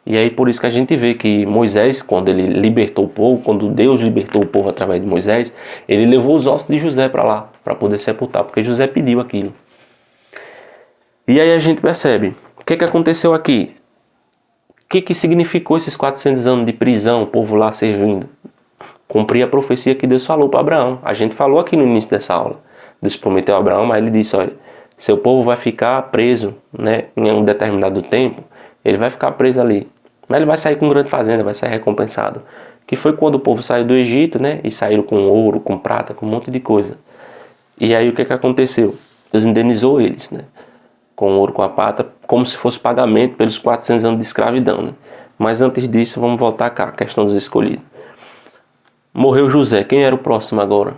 E aí por isso que a gente vê que Moisés, quando ele libertou o povo, quando Deus libertou o povo através de Moisés, ele levou os ossos de José para lá, para poder sepultar, porque José pediu aquilo. E aí a gente percebe, o que aconteceu aqui? O que significou esses 400 anos de prisão, o povo lá servindo? Cumprir a profecia que Deus falou para Abraão. A gente falou aqui no início dessa aula. Deus prometeu a Abraão, mas ele disse, olha, seu povo vai ficar preso, né, em um determinado tempo, ele vai ficar preso ali. Mas ele vai sair com grande fazenda, vai sair recompensado. Que foi quando o povo saiu do Egito, né, e saíram com ouro, com prata, com um monte de coisa. E aí o que aconteceu? Deus indenizou eles, né, com ouro, com a prata, como se fosse pagamento pelos 400 anos de escravidão, né. Mas antes disso, vamos voltar cá, a questão dos escolhidos. Morreu José, quem era o próximo agora?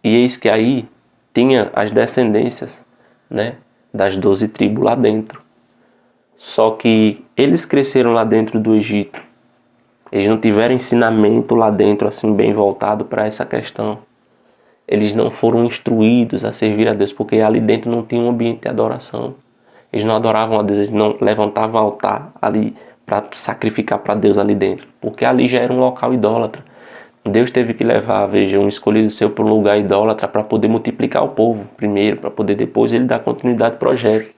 E eis que aí tinha as descendências, né, das 12 tribos lá dentro. Só que eles cresceram lá dentro do Egito. Eles não tiveram ensinamento lá dentro assim bem voltado para essa questão. Eles não foram instruídos a servir a Deus, porque ali dentro não tinha um ambiente de adoração. Eles não adoravam a Deus, eles não levantavam altar ali para sacrificar para Deus ali dentro, porque ali já era um local idólatra. Deus teve que levar, veja, um escolhido seu para um lugar idólatra para poder multiplicar o povo primeiro, para poder depois ele dar continuidade ao projeto.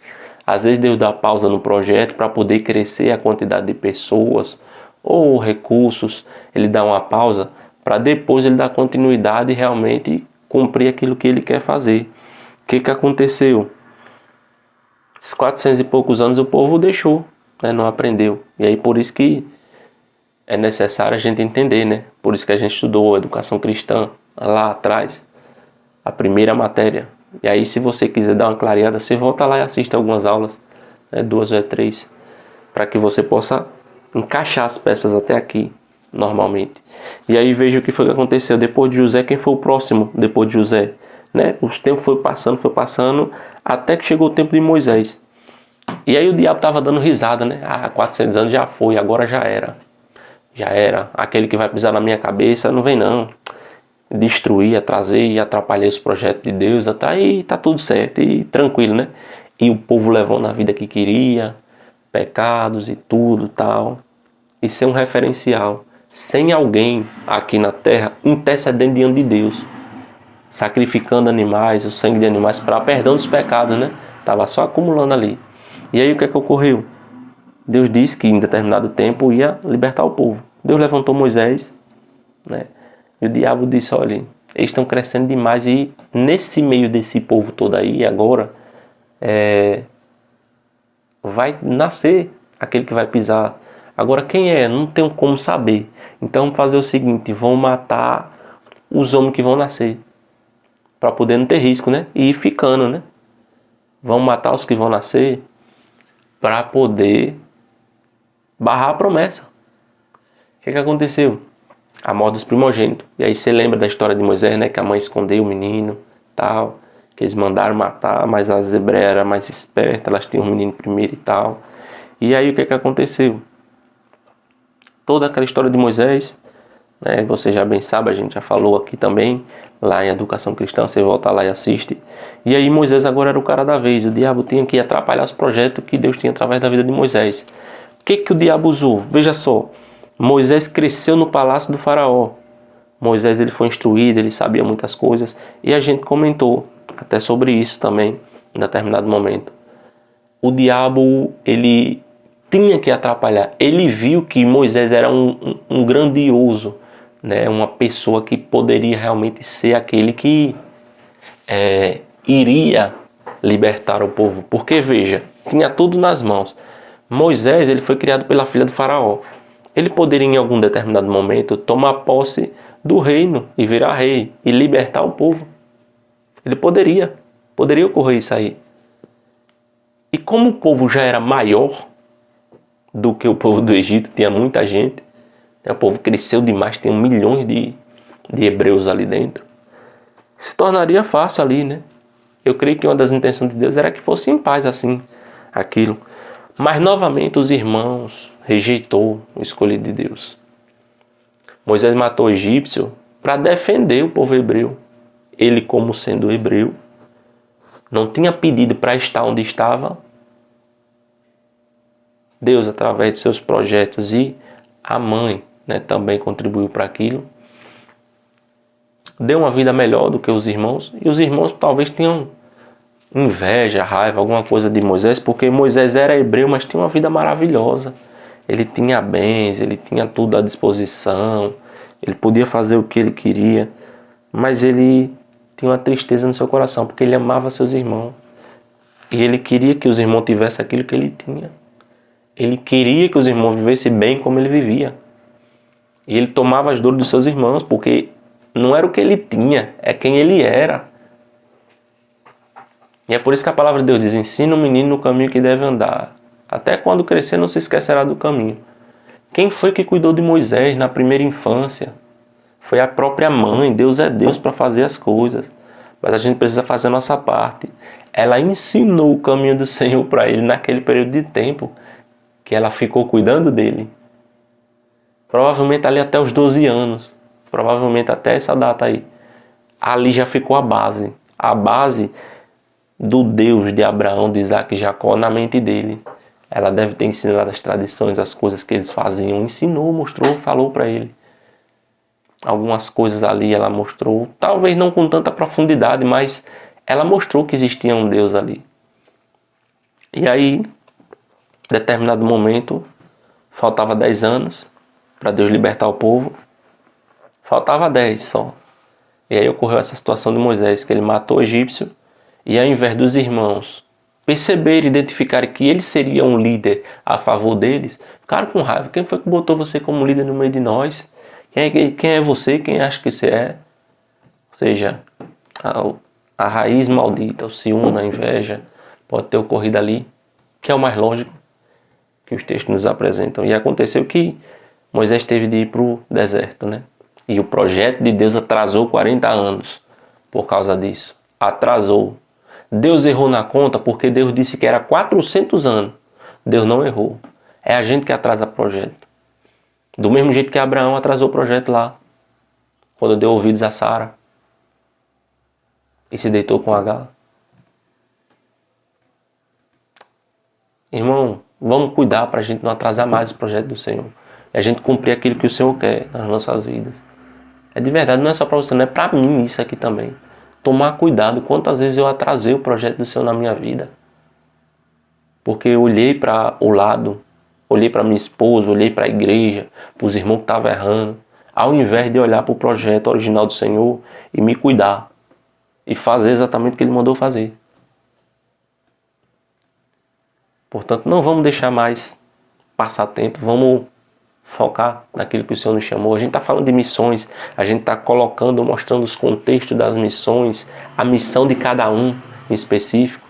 Às vezes Deus dá pausa no projeto para poder crescer a quantidade de pessoas ou recursos. Ele dá uma pausa para depois ele dar continuidade e realmente cumprir aquilo que ele quer fazer. O que aconteceu? Esses 400 e poucos anos o povo deixou, né? Não aprendeu. E aí por isso que é necessário a gente entender, né? Por isso que a gente estudou educação cristã lá atrás, a primeira matéria. E aí se você quiser dar uma clareada, você volta lá e assiste algumas aulas, né? 2 ou 3, para que você possa encaixar as peças até aqui, normalmente. E aí veja o que foi que aconteceu. Depois de José, quem foi o próximo depois de José? Né? Os tempos foi passando, até que chegou o tempo de Moisés. E aí o diabo estava dando risada, né? 400 anos já foi, agora já era. Já era. Aquele que vai pisar na minha cabeça, não vem não. Destruir, trazer e atrapalhar os projetos de Deus, até aí tá tudo certo e tranquilo, né? E o povo levando a vida que queria, pecados e tudo tal. E ser um referencial. Sem alguém aqui na terra intercedendo diante de Deus, sacrificando animais, o sangue de animais para perdão dos pecados, né? Tava só acumulando ali. E aí o que é que ocorreu? Deus disse que em determinado tempo ia libertar o povo. Deus levantou Moisés, né? E o diabo disse, olha, eles estão crescendo demais e nesse meio desse povo todo aí agora vai nascer aquele que vai pisar. Agora quem é? Não tenho como saber. Então vamos fazer o seguinte, vão matar os homens que vão nascer, para poder não ter risco, né? E ir ficando, né? Vão matar os que vão nascer para poder barrar a promessa. O que aconteceu? A morte dos primogênitos. E aí você lembra da história de Moisés, né? Que a mãe escondeu o menino, tal. Que eles mandaram matar, mas as hebreias eram mais espertas, elas tinham o menino primeiro e tal. E aí o que aconteceu? Toda aquela história de Moisés, né? Você já bem sabe, a gente já falou aqui também, lá em Educação Cristã, você volta lá e assiste. E aí Moisés agora era o cara da vez. O diabo tinha que atrapalhar os projetos que Deus tinha através da vida de Moisés. O que o diabo usou? Veja só. Moisés cresceu no palácio do faraó. Moisés ele foi instruído, ele sabia muitas coisas. E a gente comentou até sobre isso também, em determinado momento. O diabo, ele tinha que atrapalhar. Ele viu que Moisés era um grandioso, né? Uma pessoa que poderia realmente ser aquele que iria libertar o povo. Porque, veja, tinha tudo nas mãos. Moisés ele foi criado pela filha do faraó. Ele poderia em algum determinado momento tomar posse do reino e virar rei e libertar o povo. Ele poderia ocorrer isso aí. E como o povo já era maior do que o povo do Egito, tinha muita gente, né? O povo cresceu demais, tem milhões de hebreus ali dentro, se tornaria fácil ali, né? Eu creio que uma das intenções de Deus era que fosse em paz assim, aquilo. Mas novamente os irmãos rejeitou o escolhido de Deus. Moisés matou o egípcio para defender o povo hebreu. Ele, como sendo hebreu, não tinha pedido para estar onde estava. Deus, através de seus projetos e a mãe, né, também contribuiu para aquilo. Deu uma vida melhor do que os irmãos. E os irmãos talvez tenham inveja, raiva, alguma coisa de Moisés, porque Moisés era hebreu, mas tinha uma vida maravilhosa. Ele tinha bens, ele tinha tudo à disposição, ele podia fazer o que ele queria, mas ele tinha uma tristeza no seu coração, porque ele amava seus irmãos. E ele queria que os irmãos tivessem aquilo que ele tinha. Ele queria que os irmãos vivessem bem como ele vivia. E ele tomava as dores dos seus irmãos, porque não era o que ele tinha, é quem ele era. E é por isso que a palavra de Deus diz, ensina o menino no caminho que deve andar. Até quando crescer não se esquecerá do caminho. Quem foi que cuidou de Moisés na primeira infância? Foi a própria mãe. Deus é Deus para fazer as coisas. Mas a gente precisa fazer a nossa parte. Ela ensinou o caminho do Senhor para ele naquele período de tempo que ela ficou cuidando dele. Provavelmente ali até os 12 anos. Provavelmente até essa data aí. Ali já ficou a base. A base do Deus de Abraão, de Isaac e Jacó na mente dele. Ela deve ter ensinado as tradições, as coisas que eles faziam. Ensinou, mostrou, falou para ele. Algumas coisas ali ela mostrou. Talvez não com tanta profundidade, mas ela mostrou que existia um Deus ali. E aí, em determinado momento, faltava 10 anos para Deus libertar o povo. Faltava 10 só. E aí ocorreu essa situação de Moisés, que ele matou o egípcio, e ao invés dos irmãos perceberem, identificarem que ele seria um líder a favor deles, ficaram com raiva. Quem foi que botou você como líder no meio de nós? Quem é você? Quem acha que você é? Ou seja, a raiz maldita, o ciúme, a inveja, pode ter ocorrido ali, que é o mais lógico que os textos nos apresentam. E aconteceu que Moisés teve de ir para o deserto, né? E o projeto de Deus atrasou 40 anos por causa disso. Atrasou. Deus errou na conta porque Deus disse que era 400 anos. Deus não errou. É a gente que atrasa o projeto. Do mesmo jeito que Abraão atrasou o projeto lá, quando deu ouvidos a Sara e se deitou com Agar. Irmão, vamos cuidar para a gente não atrasar mais o projeto do Senhor. E a gente cumprir aquilo que o Senhor quer nas nossas vidas. É de verdade, não é só para você, não é para mim isso aqui também. Tomar cuidado, quantas vezes eu atrasei o projeto do Senhor na minha vida. Porque eu olhei para o lado, olhei para minha esposa, olhei para a igreja, para os irmãos que estavam errando, ao invés de olhar para o projeto original do Senhor e me cuidar e fazer exatamente o que Ele mandou fazer. Portanto, não vamos deixar mais passar tempo, vamos focar naquilo que o Senhor nos chamou. A gente está falando de missões, a gente está colocando, mostrando os contextos das missões, a missão de cada um em específico.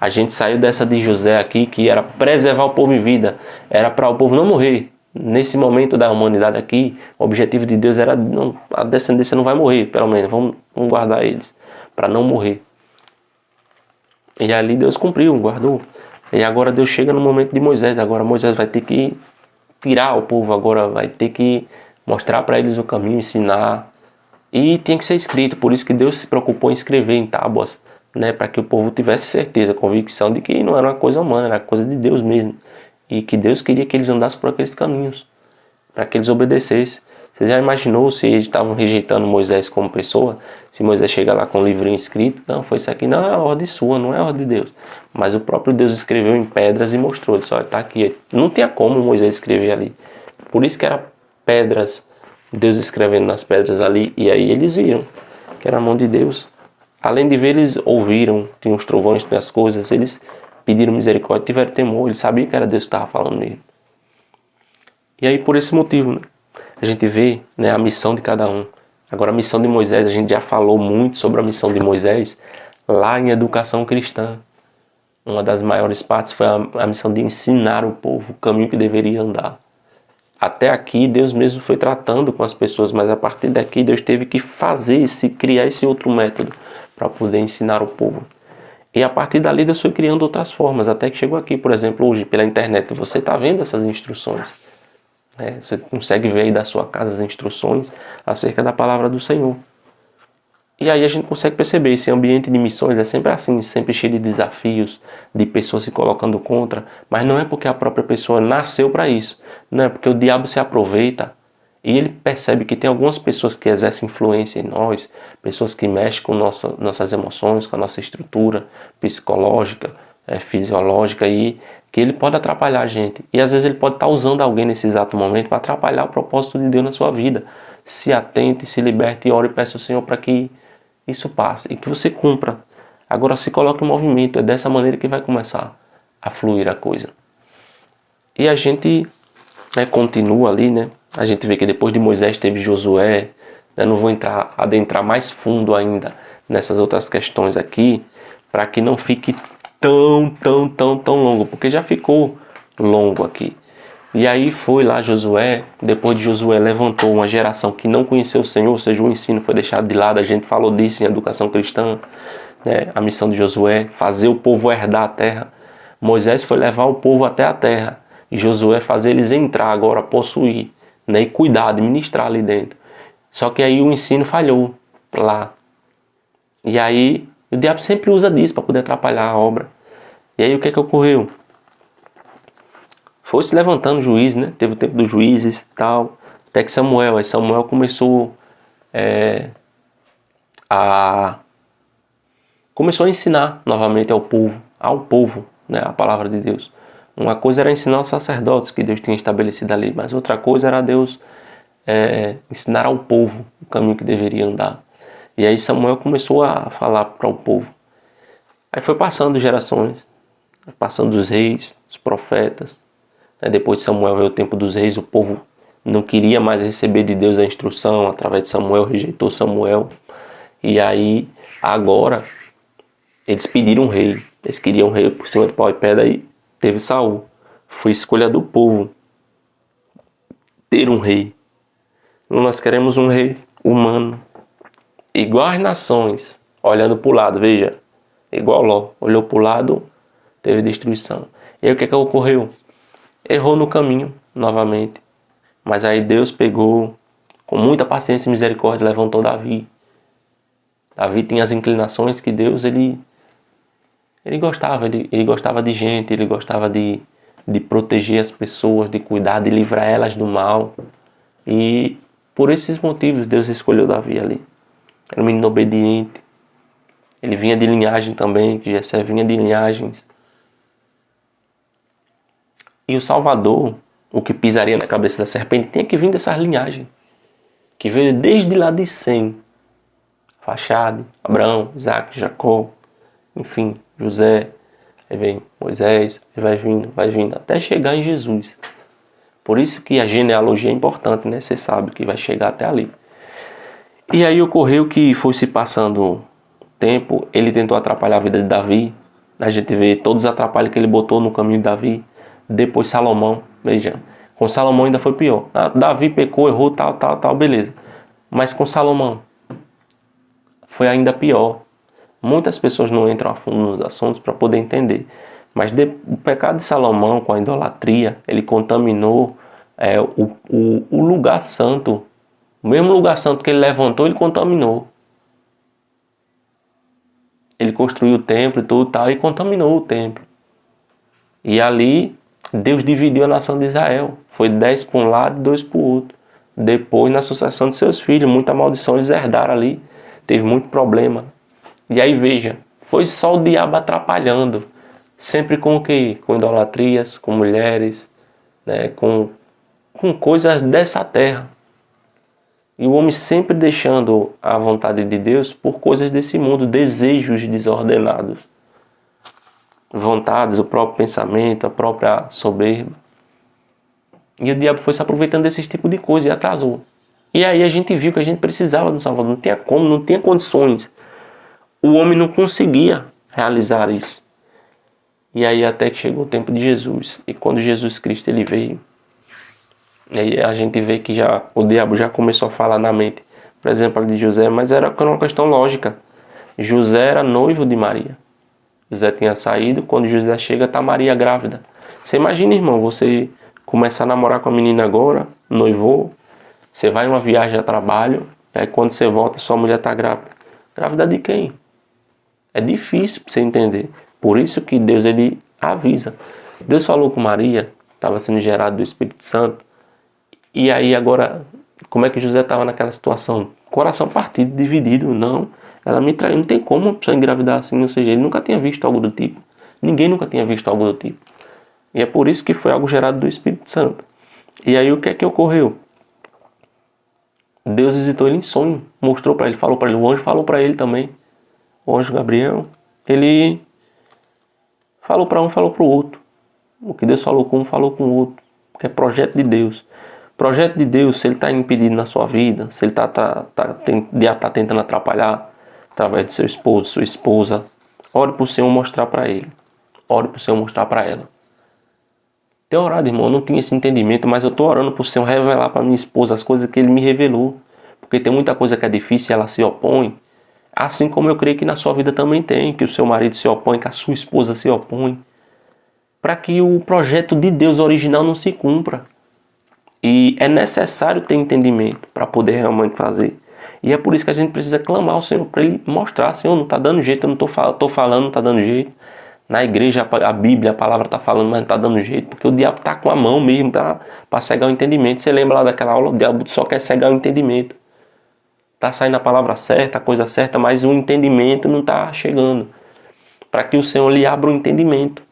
A gente saiu dessa de José aqui, que era preservar o povo em vida, era para o povo não morrer. Nesse momento da humanidade aqui, o objetivo de Deus era, não, a descendência não vai morrer, pelo menos, vamos guardar eles, para não morrer. E ali Deus cumpriu, guardou. E agora Deus chega no momento de Moisés, agora Moisés vai ter que tirar o povo, agora vai ter que mostrar para eles o caminho, ensinar. E tem que ser escrito, por isso que Deus se preocupou em escrever em tábuas, né, para que o povo tivesse certeza, convicção de que não era uma coisa humana, era coisa de Deus mesmo. E que Deus queria que eles andassem por aqueles caminhos, para que eles obedecessem. Você já imaginou se eles estavam rejeitando Moisés como pessoa? Se Moisés chega lá com um livrinho escrito, não, foi isso aqui, não é a ordem sua, não é a ordem de Deus. Mas o próprio Deus escreveu em pedras e mostrou, disse, olha, está aqui. Não tinha como Moisés escrever ali. Por isso que era pedras, Deus escrevendo nas pedras ali, e aí eles viram que era a mão de Deus. Além de ver, eles ouviram, tinham os trovões, tinham as coisas, eles pediram misericórdia, tiveram temor, eles sabiam que era Deus que estava falando mesmo. E aí por esse motivo, né, a gente vê, né, a missão de cada um. Agora a missão de Moisés, a gente já falou muito sobre a missão de Moisés lá em educação cristã. Uma das maiores partes foi a missão de ensinar o povo o caminho que deveria andar. Até aqui Deus mesmo foi tratando com as pessoas, mas a partir daqui Deus teve que criar esse outro método para poder ensinar o povo. E a partir dali Deus foi criando outras formas, até que chegou aqui, por exemplo, hoje pela internet, você está vendo essas instruções. Você consegue ver aí da sua casa as instruções acerca da palavra do Senhor. E aí a gente consegue perceber, esse ambiente de missões é sempre assim, sempre cheio de desafios, de pessoas se colocando contra, mas não é porque a própria pessoa nasceu para isso, não é porque o diabo se aproveita e ele percebe que tem algumas pessoas que exercem influência em nós, pessoas que mexem com nossas emoções, com a nossa estrutura psicológica, fisiológica, e que ele pode atrapalhar a gente. E às vezes ele pode estar usando alguém nesse exato momento para atrapalhar o propósito de Deus na sua vida. Se atente, se liberte e ore e peça ao Senhor para que isso passe e que você cumpra. Agora se coloque em movimento, é dessa maneira que vai começar a fluir a coisa. E a gente continua ali, né? A gente vê que depois de Moisés teve Josué. Eu não vou adentrar mais fundo ainda nessas outras questões aqui, para que não fique tão longo, porque já ficou longo aqui. E aí foi lá Josué, depois de Josué levantou uma geração que não conheceu o Senhor, ou seja, o ensino foi deixado de lado, a gente falou disso em educação cristã, né? A missão de Josué, fazer o povo herdar a terra. Moisés foi levar o povo até a terra, e Josué fazer eles entrar agora, possuir, né? E cuidar, administrar ali dentro. Só que aí o ensino falhou lá. E aí o diabo sempre usa disso para poder atrapalhar a obra. E aí o que ocorreu? Foi se levantando juiz, né? Teve o tempo dos juízes e tal. Até que Samuel começou a ensinar novamente ao povo, né, a palavra de Deus. Uma coisa era ensinar os sacerdotes que Deus tinha estabelecido ali, mas outra coisa era Deus ensinar ao povo o caminho que deveria andar. E aí Samuel começou a falar para o povo. Aí foi passando gerações, passando os reis, os profetas. Depois de Samuel veio o tempo dos reis, o povo não queria mais receber de Deus a instrução, através de Samuel, rejeitou Samuel. E aí, agora, eles pediram um rei. Eles queriam um rei por cima de pau e pedra, aí teve Saul. Foi escolha do povo ter um rei. Nós queremos um rei humano, igual as nações, olhando para o lado, veja, igual Ló, olhou para o lado, teve destruição. E aí o que ocorreu? Errou no caminho, novamente. Mas aí Deus pegou, com muita paciência e misericórdia, levantou Davi. Davi tinha as inclinações que Deus, ele gostava. Ele gostava de gente, ele gostava de proteger as pessoas, de cuidar, de livrar elas do mal. E por esses motivos Deus escolheu Davi ali. Era um menino obediente. Ele vinha de linhagem também, que Jessé vinha de linhagens. E o Salvador, o que pisaria na cabeça da serpente, tinha que vir dessas linhagens. Que veio desde lá de Sem. Fachade, Abraão, Isaac, Jacó, enfim, José, aí vem Moisés, vai vindo, até chegar em Jesus. Por isso que a genealogia é importante, né? Você sabe que vai chegar até ali. E aí ocorreu que foi se passando o tempo, ele tentou atrapalhar a vida de Davi. A gente vê todos os atrapalhos que ele botou no caminho de Davi. Depois Salomão, veja, com Salomão ainda foi pior. Davi pecou, errou, tal, beleza. Mas com Salomão foi ainda pior. Muitas pessoas não entram a fundo nos assuntos para poder entender. Mas o pecado de Salomão com a idolatria, ele contaminou o lugar santo. O mesmo lugar santo que ele levantou, ele contaminou. Ele construiu o templo e tudo tal, e contaminou o templo. E ali, Deus dividiu a nação de Israel. Foi 10 para um lado e 2 para o outro. Depois, na sucessão de seus filhos, muita maldição eles herdaram ali. Teve muito problema. E aí, veja, foi só o diabo atrapalhando. Sempre com o quê? Com idolatrias, com mulheres, né? com coisas dessa terra. E o homem sempre deixando a vontade de Deus por coisas desse mundo, desejos desordenados. Vontades, o próprio pensamento, a própria soberba. E o diabo foi se aproveitando desse tipo de coisa e atrasou. E aí a gente viu que a gente precisava do Salvador. Não tinha como, não tinha condições. O homem não conseguia realizar isso. E aí até que chegou o tempo de Jesus. E quando Jesus Cristo ele veio, aí a gente vê que já o diabo já começou a falar na mente, por exemplo, de José, mas era uma questão lógica. José era noivo de Maria. José tinha saído, quando José chega, está Maria grávida. Você imagina, irmão, você começar a namorar com a menina agora, noivou, você vai em uma viagem a trabalho, e aí quando você volta, sua mulher está grávida. Grávida de quem? É difícil para você entender. Por isso que Deus ele avisa. Deus falou com Maria, estava sendo gerado do Espírito Santo, e aí agora, como é que José estava naquela situação? Coração partido, dividido, não. Ela me traiu, não tem como uma pessoa engravidar assim, ou seja, ele nunca tinha visto algo do tipo. Ninguém nunca tinha visto algo do tipo. E é por isso que foi algo gerado do Espírito Santo. E aí o que é que ocorreu? Deus visitou ele em sonho, mostrou para ele, falou para ele, o anjo falou para ele também. O anjo Gabriel, ele falou para um, falou para o outro. O que Deus falou com um, falou com o outro. Porque é projeto de Deus. Projeto de Deus, se ele está impedido na sua vida, se ele está tentando atrapalhar através de seu esposo, sua esposa, ore para o Senhor mostrar para ele. Ore para o Senhor mostrar para ela. Tenho orado, irmão, eu não tinha esse entendimento, mas eu estou orando para o Senhor revelar para minha esposa as coisas que Ele me revelou. Porque tem muita coisa que é difícil e ela se opõe. Assim como eu creio que na sua vida também tem, que o seu marido se opõe, que a sua esposa se opõe. Para que o projeto de Deus original não se cumpra. E é necessário ter entendimento para poder realmente fazer. E é por isso que a gente precisa clamar ao Senhor para Ele mostrar, Senhor, não está dando jeito, eu não estou falando, não está dando jeito. Na igreja, a Bíblia, a palavra está falando, mas não está dando jeito, porque o diabo está com a mão mesmo para cegar o entendimento. Você lembra lá daquela aula? O diabo só quer cegar o entendimento. Está saindo a palavra certa, a coisa certa, mas o entendimento não está chegando. Para que o Senhor lhe abra o entendimento.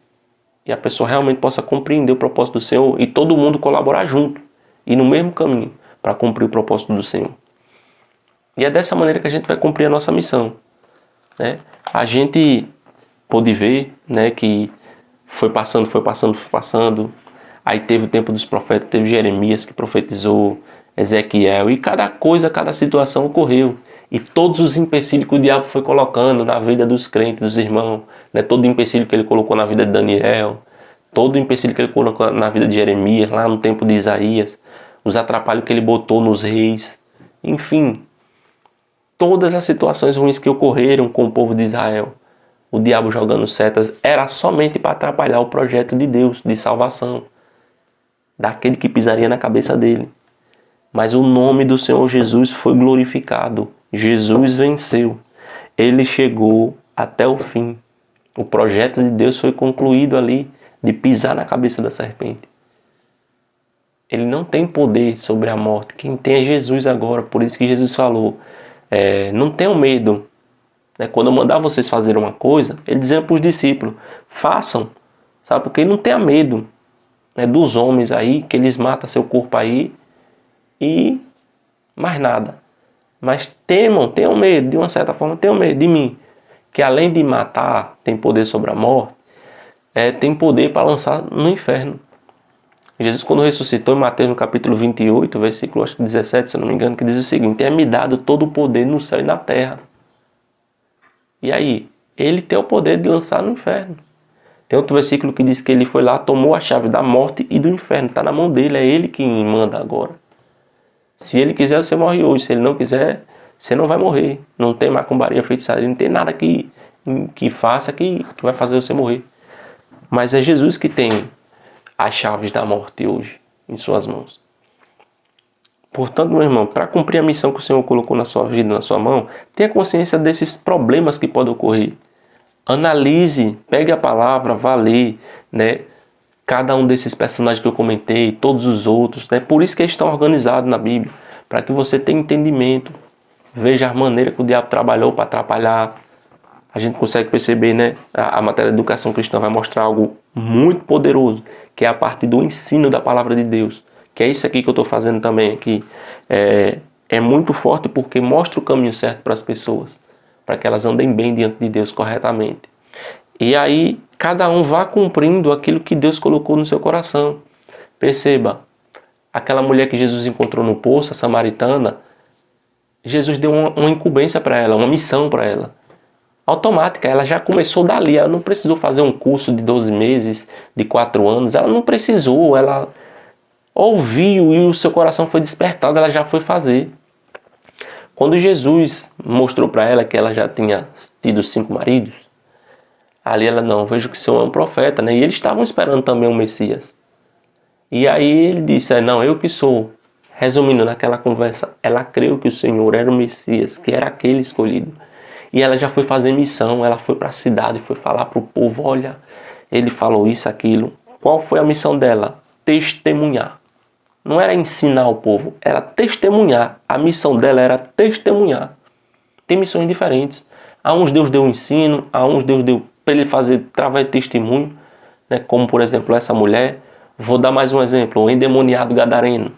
e a pessoa realmente possa compreender o propósito do Senhor e todo mundo colaborar junto e no mesmo caminho para cumprir o propósito do Senhor. E é dessa maneira que a gente vai cumprir a nossa missão, né? A gente pôde ver, né, que foi passando. Aí teve o tempo dos profetas, teve Jeremias que profetizou, Ezequiel, e cada coisa, cada situação ocorreu. E todos os empecilhos que o diabo foi colocando na vida dos crentes, dos irmãos, né? Todo o empecilho que ele colocou na vida de Daniel, todo o empecilho que ele colocou na vida de Jeremias, lá no tempo de Isaías, os atrapalhos que ele botou nos reis, enfim, todas as situações ruins que ocorreram com o povo de Israel, o diabo jogando setas, era somente para atrapalhar o projeto de Deus, de salvação, daquele que pisaria na cabeça dele. Mas o nome do Senhor Jesus foi glorificado. Jesus venceu. Ele chegou até o fim. O projeto de Deus foi concluído ali, de pisar na cabeça da serpente. Ele não tem poder sobre a morte. Quem tem é Jesus agora. Por isso que Jesus falou, não tenham medo. Quando eu mandar vocês fazerem uma coisa, ele dizendo para os discípulos, façam. Sabe? Porque não tenha medo dos homens aí, que eles matam seu corpo aí e mais nada. Mas tenham medo, de uma certa forma, tenham medo de mim. Que além de matar, tem poder sobre a morte, tem poder para lançar no inferno. Jesus, quando ressuscitou, em Mateus no capítulo 28, versículo acho que 17, se eu não me engano, que diz o seguinte, é-me dado todo o poder no céu e na terra. E aí, ele tem o poder de lançar no inferno. Tem outro versículo que diz que ele foi lá, tomou a chave da morte e do inferno. Está na mão dele, é ele quem manda agora. Se ele quiser, você morre hoje. Se ele não quiser, você não vai morrer. Não tem macumbaria, feitiçaria, não tem nada que faça que vai fazer você morrer. Mas é Jesus que tem as chaves da morte hoje em suas mãos. Portanto, meu irmão, para cumprir a missão que o Senhor colocou na sua vida, na sua mão, tenha consciência desses problemas que podem ocorrer. Analise, pegue a palavra, vá ler, cada um desses personagens que eu comentei, todos os outros, Por isso que eles estão organizados na Bíblia, para que você tenha entendimento, veja a maneira que o diabo trabalhou para atrapalhar. A gente consegue perceber, a matéria de educação cristã vai mostrar algo muito poderoso, que é a parte do ensino da palavra de Deus, que é isso aqui que eu estou fazendo também aqui. É muito forte porque mostra o caminho certo para as pessoas, para que elas andem bem diante de Deus corretamente. E aí, cada um vá cumprindo aquilo que Deus colocou no seu coração. Perceba, aquela mulher que Jesus encontrou no poço, a samaritana, Jesus deu uma incumbência para ela, uma missão para ela. Automática, ela já começou dali, ela não precisou fazer um curso de 12 meses, de 4 anos, ela não precisou, ela ouviu e o seu coração foi despertado, ela já foi fazer. Quando Jesus mostrou para ela que ela já tinha tido 5 maridos, ali ela, não, vejo que o Senhor é um profeta, E eles estavam esperando também um Messias. E aí ele disse, não, eu que sou. Resumindo, naquela conversa, ela creu que o Senhor era o Messias, que era aquele escolhido. E ela já foi fazer missão, ela foi para a cidade, foi falar para o povo, olha, ele falou isso, aquilo. Qual foi a missão dela? Testemunhar. Não era ensinar o povo, era testemunhar. A missão dela era testemunhar. Tem missões diferentes. A uns Deus deu ensino, a uns Deus deu para ele fazer através de testemunho, como por exemplo essa mulher. Vou dar mais um exemplo, o endemoniado gadareno.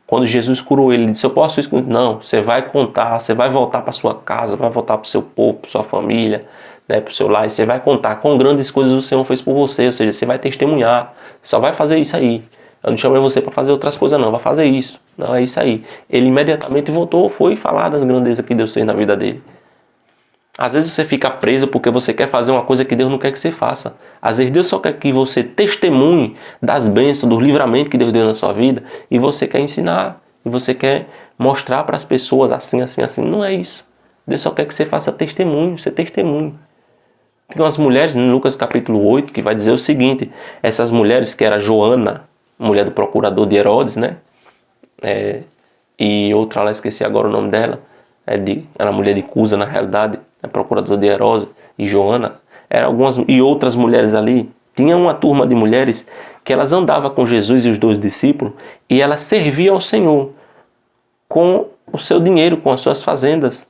Quando Jesus curou ele, ele disse, eu posso isso? Não, você vai contar, você vai voltar para sua casa, vai voltar para o seu povo, para sua família, para o seu lar, e você vai contar quão grandes coisas o Senhor fez por você, ou seja, você vai testemunhar, só vai fazer isso aí. Eu não chamei você para fazer outras coisas não, vai fazer isso, não, é isso aí. Ele imediatamente voltou, foi falar das grandezas que Deus fez na vida dele. Às vezes você fica preso porque você quer fazer uma coisa que Deus não quer que você faça. Às vezes Deus só quer que você testemunhe das bênçãos, do livramento que Deus deu na sua vida. E você quer ensinar, e você quer mostrar para as pessoas assim, assim, assim. Não é isso. Deus só quer que você faça testemunho, você testemunhe. Tem umas mulheres, em Lucas capítulo 8, que vai dizer o seguinte. Essas mulheres, que era Joana, mulher do procurador de Herodes, e outra lá, esqueci agora o nome dela. Era mulher de Cusa, na realidade, procurador de Herodes, e Joana, e outras mulheres ali. Tinha uma turma de mulheres que elas andavam com Jesus e os 2 discípulos, e elas serviam ao Senhor com o seu dinheiro, com as suas fazendas,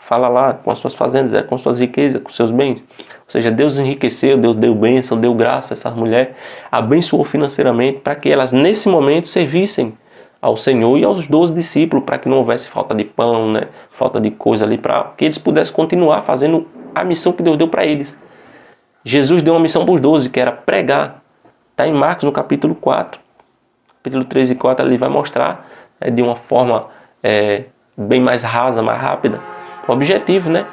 Fala lá, com as suas fazendas, com as suas riquezas, com os seus bens. Ou seja, Deus enriqueceu, Deus deu bênção, deu graça a essas mulheres, abençoou financeiramente para que elas nesse momento servissem ao Senhor e aos 12 discípulos, para que não houvesse falta de pão, né? Falta de coisa ali, para que eles pudessem continuar fazendo a missão que Deus deu para eles. Jesus deu uma missão para os 12, que era pregar. Está em Marcos, no capítulo 4. Capítulo 3 e 4, ele vai mostrar de uma forma bem mais rasa, mais rápida, o objetivo, né?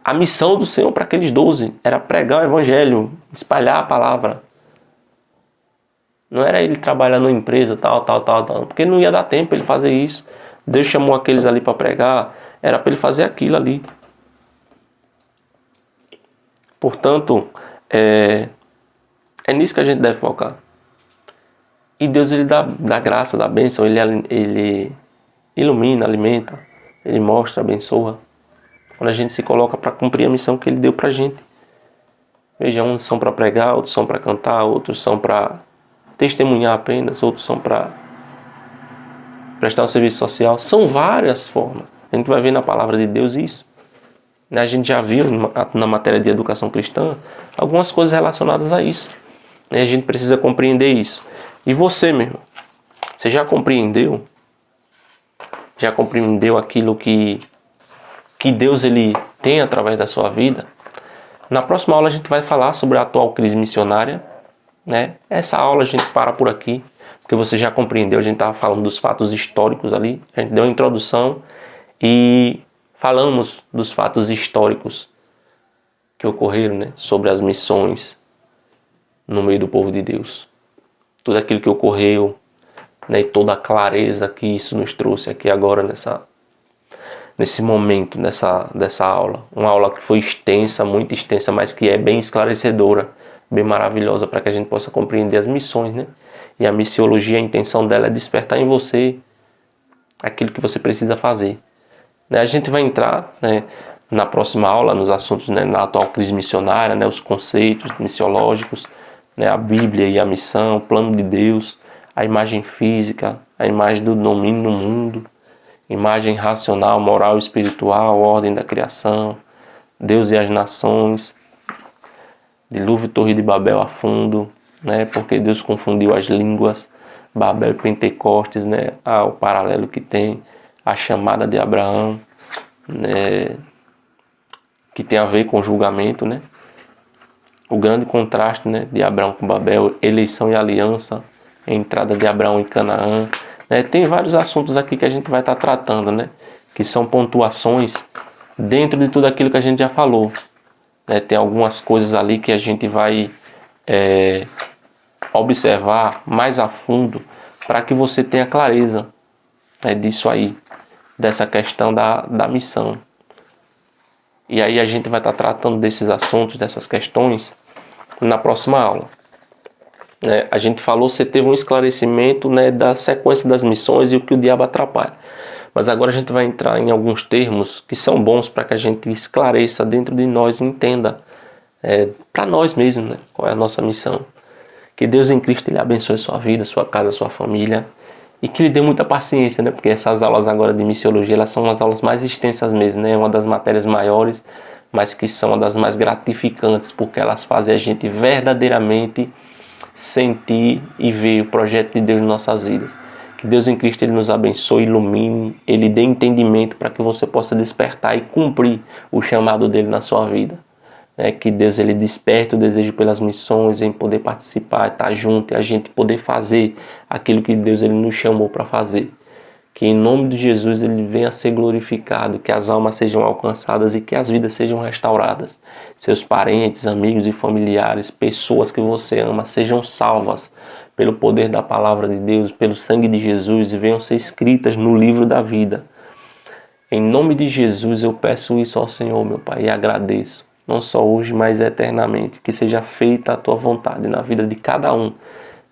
A missão do Senhor para aqueles 12 era pregar o evangelho, espalhar a palavra. Não era ele trabalhar numa empresa, tal, porque não ia dar tempo ele fazer isso. Deus chamou aqueles ali para pregar, era para ele fazer aquilo ali. Portanto, é nisso que a gente deve focar. E Deus, ele dá graça, dá bênção, ele ilumina, alimenta, ele mostra, abençoa. Quando a gente se coloca para cumprir a missão que ele deu para a gente. Veja, uns são para pregar, outros são para cantar, outros são para testemunhar apenas, outros são para prestar um serviço social. São várias formas. A gente vai ver na palavra de Deus isso. A gente já viu na matéria de educação cristã algumas coisas relacionadas a isso. A gente precisa compreender isso. E você, meu irmão, você já compreendeu? Já compreendeu aquilo que Deus ele tem através da sua vida? Na próxima aula a gente vai falar sobre a atual crise missionária, né? Essa aula a gente para por aqui, porque você já compreendeu, a gente estava falando dos fatos históricos ali, a gente deu uma introdução e falamos dos fatos históricos que ocorreram, né? Sobre as missões no meio do povo de Deus. Tudo aquilo que ocorreu, né? E toda a clareza que isso nos trouxe aqui agora nesse momento, dessa aula. Uma aula que foi extensa, muito extensa, mas que é bem esclarecedora, bem maravilhosa para que a gente possa compreender as missões, né? E a missiologia, a intenção dela é despertar em você aquilo que você precisa fazer. Né? A gente vai entrar, né, na próxima aula nos assuntos, né, na atual crise missionária, né, os conceitos missiológicos, né, a Bíblia e a missão, o plano de Deus, a imagem física, a imagem do domínio no mundo, imagem racional, moral e espiritual, ordem da criação, Deus e as nações, dilúvio, torre de Babel a fundo, né? Porque Deus confundiu as línguas, Babel e Pentecostes, né? O paralelo que tem, a chamada de Abraão, né? Que tem a ver com o julgamento, né? O grande contraste, né, de Abraão com Babel, eleição e aliança, a entrada de Abraão em Canaã. Tem vários assuntos aqui que a gente vai estar tratando, né? Que são pontuações dentro de tudo aquilo que a gente já falou. Tem algumas coisas ali que a gente vai observar mais a fundo para que você tenha clareza, disso aí, dessa questão da missão. E aí a gente vai estar tratando desses assuntos, dessas questões, na próxima aula. A gente falou, você teve um esclarecimento, né, da sequência das missões e o que o diabo atrapalha. Mas agora a gente vai entrar em alguns termos que são bons para que a gente esclareça dentro de nós e entenda para nós mesmos, né, qual é a nossa missão. Que Deus em Cristo ele abençoe sua vida, sua casa, sua família e que lhe dê muita paciência, né, porque essas aulas agora de missiologia elas são as aulas mais extensas mesmo, né, uma das matérias maiores, mas que são uma das mais gratificantes porque elas fazem a gente verdadeiramente sentir e ver o projeto de Deus em nossas vidas. Que Deus em Cristo ele nos abençoe, ilumine, ele dê entendimento para que você possa despertar e cumprir o chamado dele na sua vida. Que Deus ele desperte o desejo pelas missões, em poder participar, estar junto e a gente poder fazer aquilo que Deus ele nos chamou para fazer. Que em nome de Jesus ele venha a ser glorificado, que as almas sejam alcançadas e que as vidas sejam restauradas. Seus parentes, amigos e familiares, pessoas que você ama, sejam salvas pelo poder da palavra de Deus, pelo sangue de Jesus e venham ser escritas no livro da vida. Em nome de Jesus eu peço isso ao Senhor, meu Pai, e agradeço, não só hoje, mas eternamente, que seja feita a Tua vontade na vida de cada um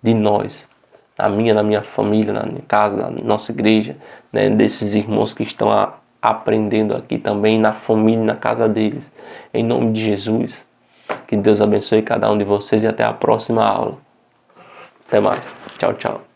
de nós. Na minha família, na minha casa, na nossa igreja, né, desses irmãos que estão aprendendo aqui também, na família, na casa deles. Em nome de Jesus, que Deus abençoe cada um de vocês e até a próxima aula. Até mais. Tchau, tchau.